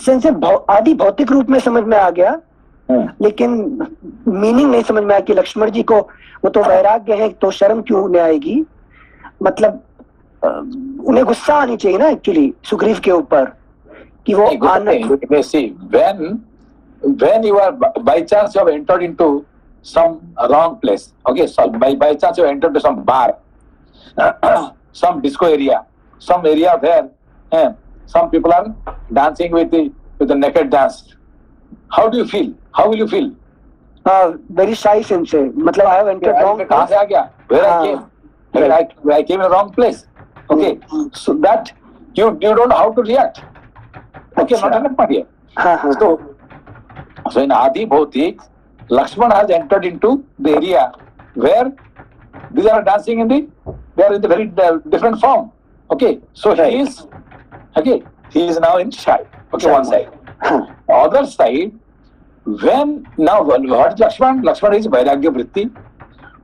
सेंस आदि भौतिक रूप में समझ में आ गया, लेकिन मीनिंग नहीं समझ में आया कि लक्ष्मण जी को वो तो वैराग्य है तो शर्म क्यों उन्हें आएगी। मतलब उन्हें गुस्सा आनी चाहिए ना एक्चुअली सुग्रीव के ऊपर कि वो when you are by chance you have entered into some wrong place, okay, so by chance you have entered to some bar, some disco area, some area where some people are dancing with the naked dance. How do you feel? How will you feel? Very shy sense है, मतलब I have entered wrong place. कहाँ से आ गया? Where I came? I came in a wrong place. Okay, so that you don't know how to react. Okay, not enough here. So in Adi Bhautik, Lakshman has entered into the area where these are dancing they are in the very different form. Okay, so he is now in shy. Okay, one side. Other side, when now what is Lakshman? Lakshman is Vairagya Vritti.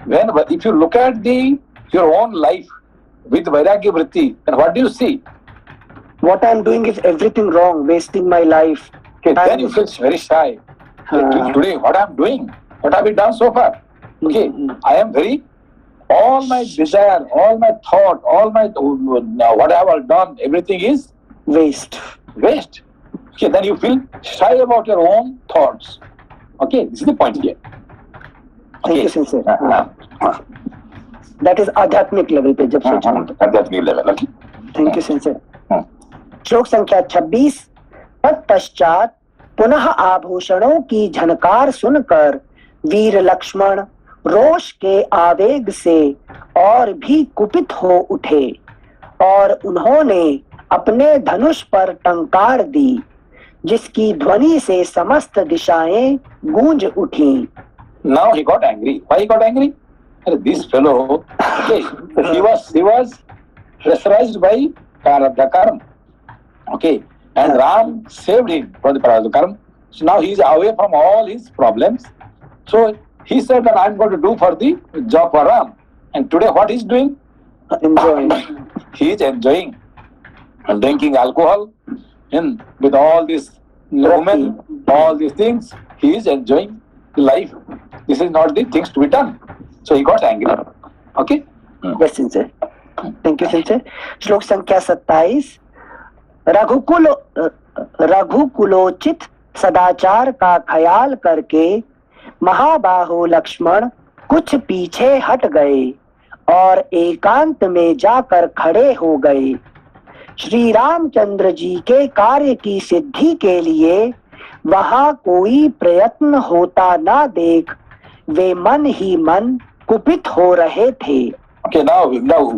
When if you look at your own life with Vairagya Vritti, then what do you see? What I am doing is everything wrong, wasting my life. Okay, then you feel very shy. Today, what I am doing? What have we done so far? Okay, I am all my desire, all my thought, all my what I have done, everything is waste. Okay, then you feel shy about your own thoughts. Okay, this is the point here. Thank you, Sensei. That is आध्यात्मिक level पे जब सोचेंगे। आध्यात्मिक level. Okay. Thank you, Sensei. श्लोक संख्या 26। तत्पश्चात पुनः आभूषणों की झनकार सुनकर वीर लक्ष्मण रोष के आवेग से और भी कुपित हो उठे और उन्होंने अपने धनुष पर टंकार दी, जिसकी ध्वनि से समस्त दिशाएं गूंज उठी। Now he got angry. Why he got angry? This fellow, okay, he was pressurized by Prarabdha Karma. Okay, and Ram saved him from the Prarabdha Karma. So now he is away from all his problems. So he said that I am going to do for the job for Ram. And today what he is doing? Enjoying. He is enjoying and drinking alcohol and with all these women, all these things, he is enjoying life. This is not the things to be done. So he got angry. Okay? Yes, Sensei. Thank you, Sensei. श्लोक संख्या 27। रघुकुलोचित सदाचार का ख्याल करके महाबाहो लक्ष्मण कुछ पीछे हट गए और एकांत में जाकर खड़े हो गए। श्री रामचंद्र जी के कार्य की सिद्धि के लिए वहां कोई प्रयत्न होता ना देख वे मन ही मन कुपित हो रहे थे। Okay, now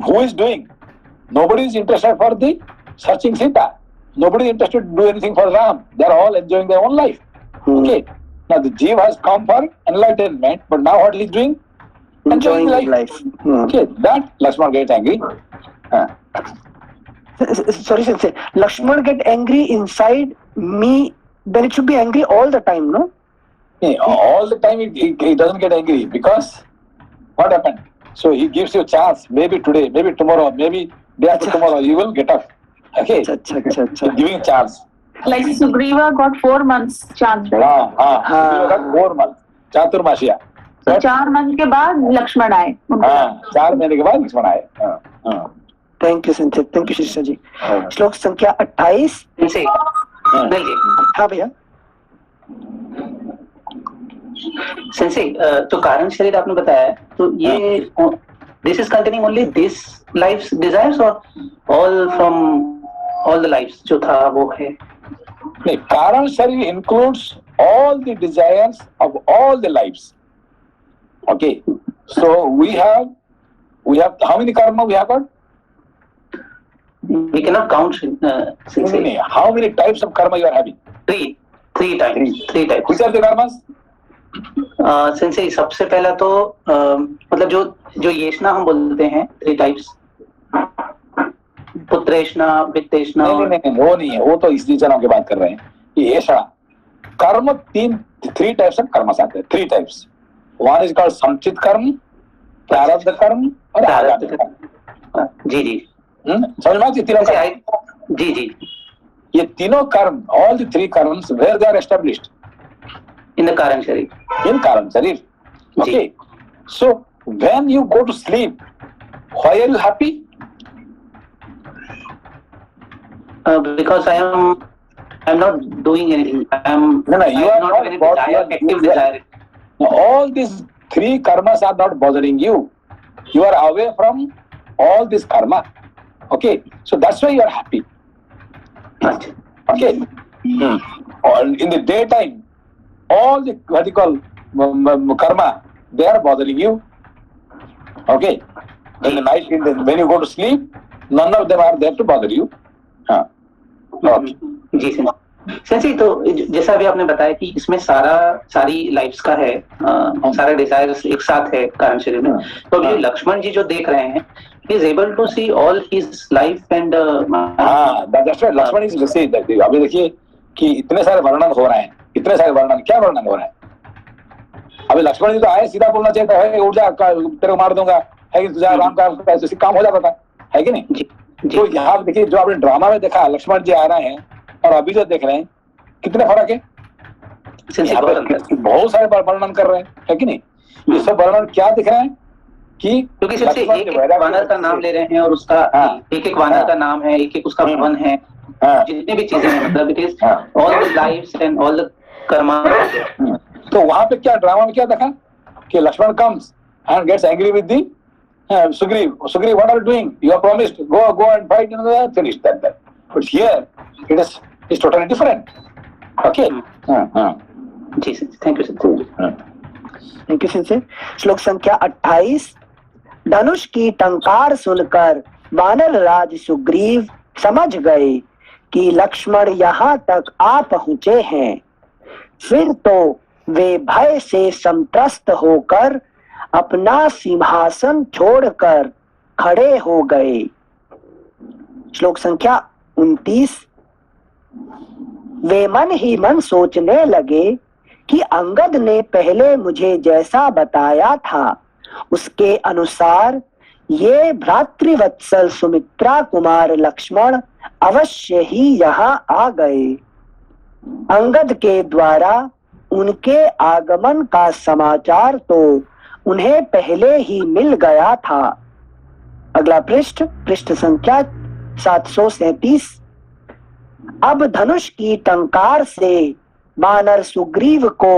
who is doing? Nobody is interested for the searching Sita. Nobody is interested to do anything for Ram. They are all enjoying their own life. Okay. Now the Jeev has come for enlightenment, but now what he is doing? Enjoying life. Okay, that Lakshman gets angry. Sorry, Sensei. Lakshman get angry inside me, then it should be angry all the time, no? Yeah, all the time he doesn't get angry because what happened? So he gives you a chance, maybe today, maybe tomorrow, maybe day after tomorrow, you will get up. Okay? He's giving a chance. Like Sugriva got 4 months chance, right? Sugriva got 4 months. Chaturmasya. So 4 months के बाद लक्ष्मण आए। 4 महीने के बाद लक्ष्मण आए। Thank you sensei, thank you शिष्य जी। श्लोक संख्या 28। हाँ भैया। सेंसे, तो कारण शरीर आपने बताया, तो ये this is containing only this life's desires और all from all the lives जो था वो है? नहीं, कारण शरीर includes all the desires of all the lives. Okay, so we have how many karma we have got? We cannot count. How many types of karma you are having? Three types. Which are the karmas? Sensei, सबसे पहला तो मतलब जो येष्णा हम बोलते हैं 3 types, पुत्रेष्णा, वित्तेष्णा। नहीं, वो नहीं है, वो तो इसलिए जनों की बात कर रहे हैं। ये येषणा कर्म 3 टाइप्स ऑफ कर्म आते हैं। 3 टाइप्स One is called संचित कर्म, प्रारब्ध कर्म और आगामी कर्म। जी जी समझ में आती तीनों कर्म? जी जी ये तीनों कर्म, all the three karmas, where they are established? In the कारण शरीर. In कारण शरीर. Okay. So when you go to sleep, why are you happy? Because I'm not doing anything. No, you are not not any desire, active desire. All these three karmas are not bothering you. You are away from all this karma. Okay, so that's why you are happy. Okay. In the daytime, all the what you call karma, they are bothering you. Okay. In the night, when you go to sleep, none of them are there to bother you. Okay. जी sensei, तो जैसा अभी आपने बताया कि इसमें सारी lives का है, सारे डिजायर्स एक साथ है कारण शरीर में, तो अभी लक्ष्मण जी जो देख रहे हैं, he is able to see all his life and that's right, Lakshman is वैसे अभी देखिए कि इतने सारे वर्णन हो रहे हैं, इतने सारे वर्णन, क्या वर्णन हो रहे हैं? अभी लक्ष्मण जी तो आए, सीधा बोलना चाहिए था, उठ जा तेरे को मार दूंगा, है कि तुझे राम का काम हो जाता था, है कि नहीं? तो यहाँ देखिए जो आपने ड्रामा में देखा, लक्ष्मण जी आ रहे हैं और अभी जो देख रहे हैं, कितने फर्क है? बहुत सारे वर्णन कर रहे हैं, है कि नहीं? ये सब वर्णन क्या दिख रहे हैं कि क्योंकि सबसे एक वानर का नाम ले रहे हैं और उसका एक वानर का नाम है, एक उसका भवन है, जितने भी चीजें हैं, मतलब it is all the lives and all the karma. तो वहां पे क्या ड्रामा में क्या देखा कि Lakshman comes and gets angry with the Sugriv, what are you doing? You are promised, go and fight, finish that. But here, it's totally different. Okay. जी sir, thank you sir. Thank you sir. श्लोक संख्या 28। धनुष की टंकार सुनकर वानर राज सुग्रीव समझ गए कि लक्ष्मण यहाँ तक आ पहुंचे हैं। फिर तो वे भय से संत्रस्त होकर अपना सिंहासन छोड़कर खड़े हो गए। श्लोक संख्या 29। वे मन ही मन सोचने लगे कि अंगद ने पहले मुझे जैसा बताया था उसके अनुसार ये भ्रातृवत्सल सुमित्रा कुमार लक्ष्मण अवश्य ही यहाँ आ गए। अंगद के द्वारा उनके आगमन का समाचार तो उन्हें पहले ही मिल गया था। अगला पृष्ठ संख्या 737। अब धनुष की टंकार से वानर सुग्रीव को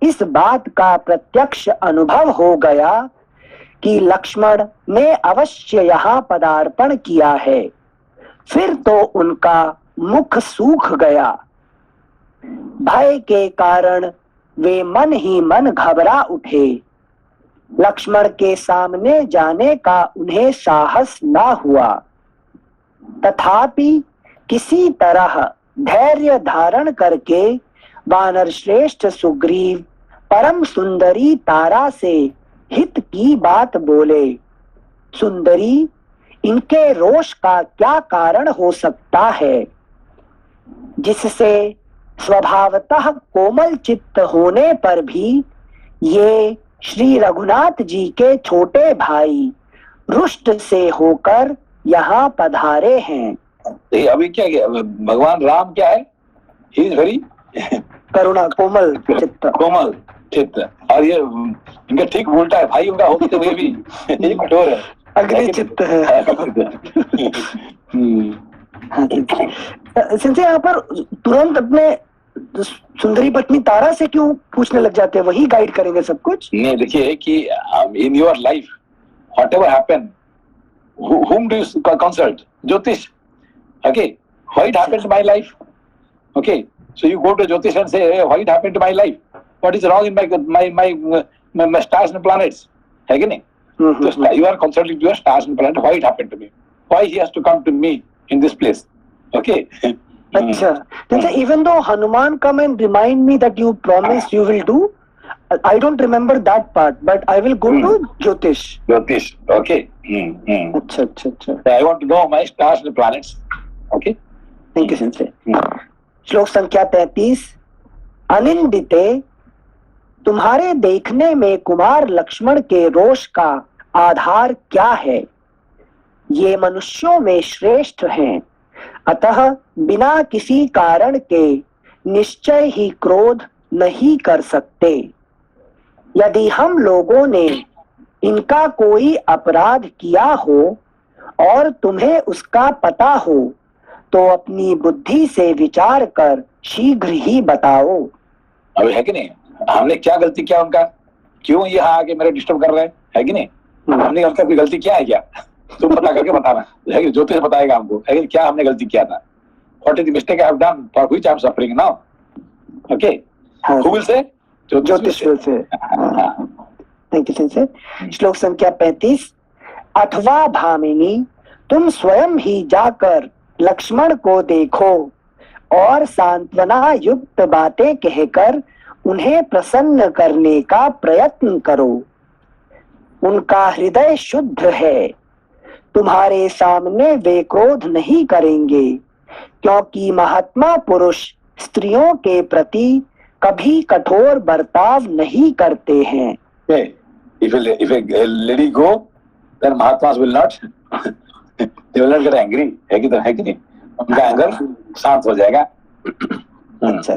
इस बात का प्रत्यक्ष अनुभव हो गया कि लक्ष्मण ने अवश्य यहाँ पदार्पण किया है। फिर तो उनका मुख सूख गया। भय के कारण वे मन ही मन घबरा उठे। लक्ष्मण के सामने जाने का उन्हें साहस न हुआ। तथापि किसी तरह धैर्य धारण करके वानर श्रेष्ठ सुग्रीव परम सुंदरी तारा से हित की बात बोले। सुंदरी, इनके रोष का क्या कारण हो सकता है जिससे स्वभावतः कोमल चित्त होने पर भी ये श्री रघुनाथ जी के छोटे भाई रुष्ट से होकर यहाँ पधारे हैं। अभी क्या भगवान राम क्या है? ही इज वेरी करुणा, कोमल चित्त। और ये इनका ठीक उल्टा है, भाई उनका होते हुए भी ये कठोर है, अग्नि चित्त है। सिंसे यहाँ पर तुरंत अपने सुंदरी पत्नी तारा से क्यों पूछने लग जाते हैं? वही गाइड करेंगे सब कुछ? नहीं, देखिए कि in your life whatever happen, whom do you consult? Jyotish. Okay, why it happened to my life? Okay, so you go to Jyotish and say, hey, why it happened to my life? What is wrong in my stars and planets? है कि नहीं? So you are consulting your stars and planets. Why it happened to me? Why he has to come to me in this place? Okay. अच्छा, then even though Hanuman come and remind me that you promised you will do, I don't remember that part, but I will go to Jyotish. Okay. अच्छा. I want to know my stars and planets. Okay. Thank you, Sensei. श्लोक संख्या 33। अनिंदिते तुम्हारे देखने में कुमार लक्ष्मण के रोष का आधार क्या है? ये मनुष्यों में श्रेष्ठ हैं, अतः बिना किसी कारण के निश्चय ही क्रोध नहीं कर सकते। यदि हम लोगों ने इनका कोई अपराध किया हो और तुम्हें उसका पता हो तो अपनी बुद्धि से विचार कर शीघ्र ही बताओ। अभी है कि नहीं, हमने क्या गलती किया उनका, क्यों यहाँ आके मेरे डिस्टर्ब कर रहे हैं, है कि नहीं? हमने उनका कोई गलती किया है क्या? तुम पता करके बताना, है कि ज्योतिष बताएगा हमको, है कि क्या हमने गलती किया था? What is the mistake I have done for which I am suffering now? Okay, who will say? ज्योतिष will say. Thank you sensor. श्लोक संख्या 35। अथवा भामिनी, तुम स्वयं ही जाकर लक्ष्मण को देखो और सांत्वना युक्त बातें कहकर उन्हें प्रसन्न करने का प्रयत्न करो। उनका हृदय शुद्ध है, तुम्हारे सामने वे क्रोध नहीं करेंगे, क्योंकि महात्मा पुरुष स्त्रियों के प्रति कभी कठोर बर्ताव नहीं करते हैं। If a lady go, then Mahatmas will not, they will not get angry, है कि नहीं? उनका एंगर शांत हो जाएगा। अच्छा।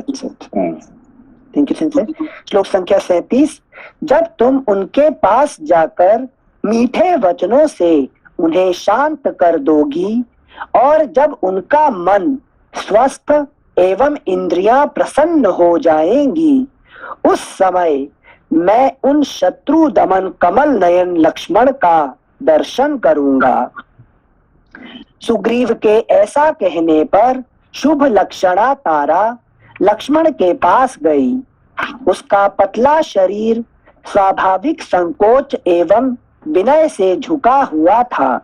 Thank you sensor. श्लोक संख्या 37। जब तुम उनके पास जाकर मीठे वचनों से उन्हें शांत कर दोगी और जब उनका मन स्वस्थ एवं इंद्रियां प्रसन्न हो जाएंगी, उस समय मैं उन शत्रु दमन कमल नयन लक्ष्मण का दर्शन करूंगा। सुग्रीव के ऐसा कहने पर शुभ लक्षणा तारा लक्ष्मण के पास गई। उसका पतला शरीर स्वाभाविक संकोच एवं विनय से झुका हुआ था।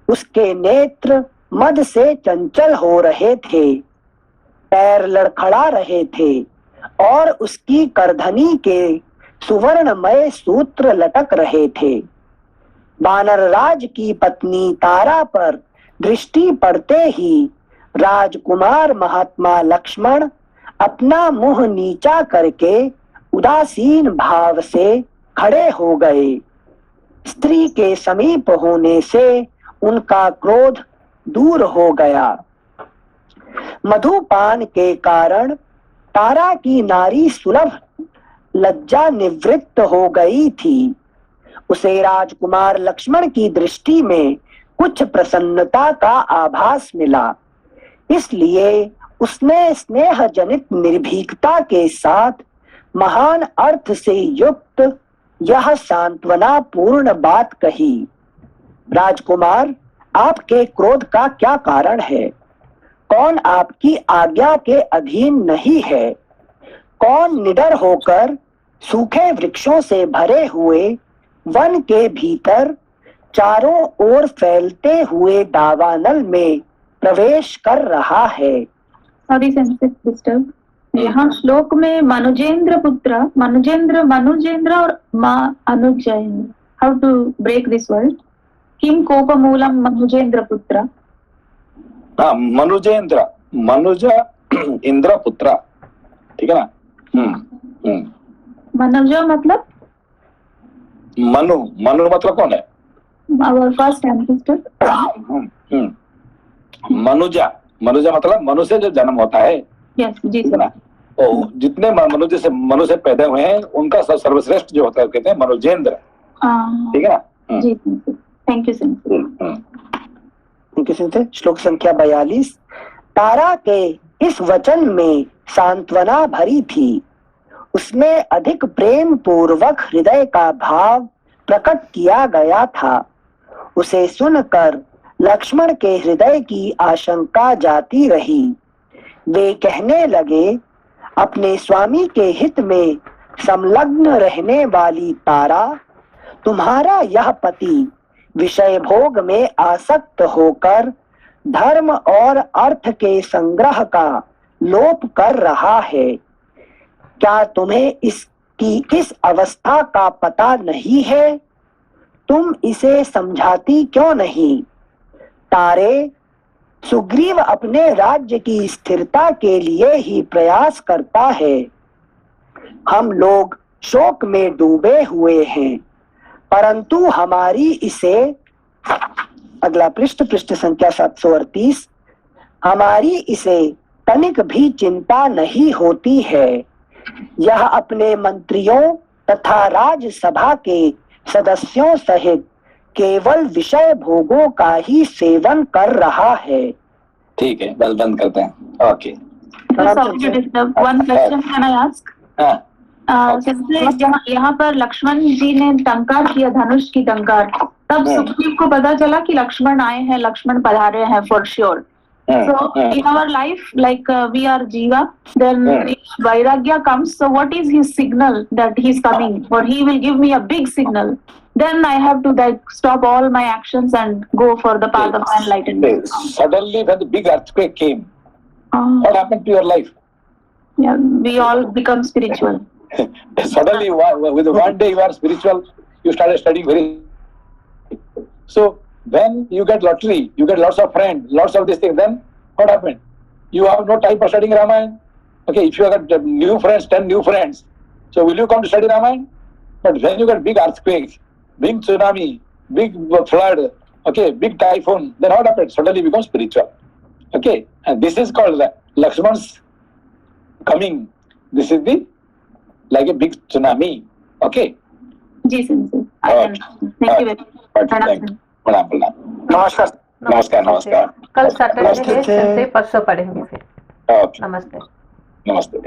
उसके नेत्र मद से चंचल हो रहे थे, पैर लड़खड़ा रहे थे और उसकी करधनी के सुवर्णमय सूत्र लटक रहे थे। वानर राज की पत्नी तारा पर दृष्टि पड़ते ही राजकुमार महात्मा लक्ष्मण अपना मुंह नीचा करके उदासीन भाव से खड़े हो गए। स्त्री के समीप होने से उनका क्रोध दूर हो गया। मधुपान के कारण तारा की नारी सुलभ लज्जा निवृत्त हो गई थी। उसे राजकुमार लक्ष्मण की दृष्टि में कुछ प्रसन्नता का आभास मिला, इसलिए उसने स्नेह जनित निर्भीकता के साथ महान अर्थ से युक्त यह सांत्वना पूर्ण बात कही। राजकुमार, आपके क्रोध का क्या कारण है? कौन आपकी आज्ञा के अधीन नहीं है? कौन निडर होकर सूखे वृक्षों से भरे हुए वन के भीतर चारों ओर फैलते हुए दावानल में प्रवेश कर रहा है? Sorry disturb. यहाँ श्लोक में मनुजेंद्र पुत्र, मनुजेंद्र और माँ अनुजैन, how to break this word? किम कोपमूलम मनुजेंद्र पुत्र? हाँ, मनुजेंद्र, मनुज इंद्र पुत्र, ठीक है ना? मनुज मतलब? मनु मतलब कौन है? Our first ancestor. मनुजा मतलब मनु से जो जन्म होता है, Yes, जी ठीक है ना? तो जितने मनु से पैदा हुए हैं उनका सर्वश्रेष्ठ जो होता है कहते हैं मनुजेंद्र, ठीक है ना? जी, थैंक यू सर। श्लोक संख्या 42। तारा के इस वचन में सांत्वना भरी थी। उसमें अधिक प्रेम पूर्वक हृदय का भाव प्रकट किया गया था। उसे सुनकर लक्ष्मण के हृदय की आशंका जाती रही। वे कहने लगे, अपने स्वामी के हित में संलग्न रहने वाली तारा, तुम्हारा यह पति विषय भोग में आसक्त होकर धर्म और अर्थ के संग्रह का लोप कर रहा है। क्या तुम्हें इसकी इस अवस्था का पता नहीं है? तुम इसे समझाती क्यों नहीं? तारे, सुग्रीव अपने राज्य की स्थिरता के लिए ही प्रयास करता है। हम लोग शोक में डूबे हुए हैं, परंतु हमारी इसे, अगला पृष्ठ संख्या 738, हमारी इसे तनिक भी चिंता नहीं होती है। यह अपने मंत्रियों तथा राज्यसभा के सदस्यों सहित केवल विषय भोगों का ही सेवन कर रहा है। ठीक है, बस बंद करते हैं। Okay, Sorry to disturb. One question can I ask? हाँ जहाँ यहाँ पर लक्ष्मण जी ने टंकार किया, धनुष की टंकार, तब सुग्रीव को पता चला कि लक्ष्मण आए हैं, लक्ष्मण पधारे हैं for sure. So in our life, like we are Jiva, then if Vairagya comes, so what is his signal that he's coming, or he will give me a big signal? Then I have to like stop all my actions and go for the path of enlightenment. Suddenly when the big earthquake came, what happened to your life? Yeah, we all become spiritual. Suddenly with one day you are spiritual, you started studying very. So when you get lottery, you get lots of friends, lots of this thing, then what happened? You have no time for studying Ramayana. Okay, if you have got new friends, 10 new friends, so will you come to study Ramayana? But when you get big earthquake, big tsunami, big flood, okay, big typhoon, then what happens? Suddenly you become spiritual. Okay, and this is called Lakshman's coming. This is the like a big tsunami. Okay. जी sir, Thank you very much. नमस्कार नमस्कार नमस्कार। कल Saturday है, परसों पढ़ेंगे फिर। Okay, नमस्ते। नमस्ते।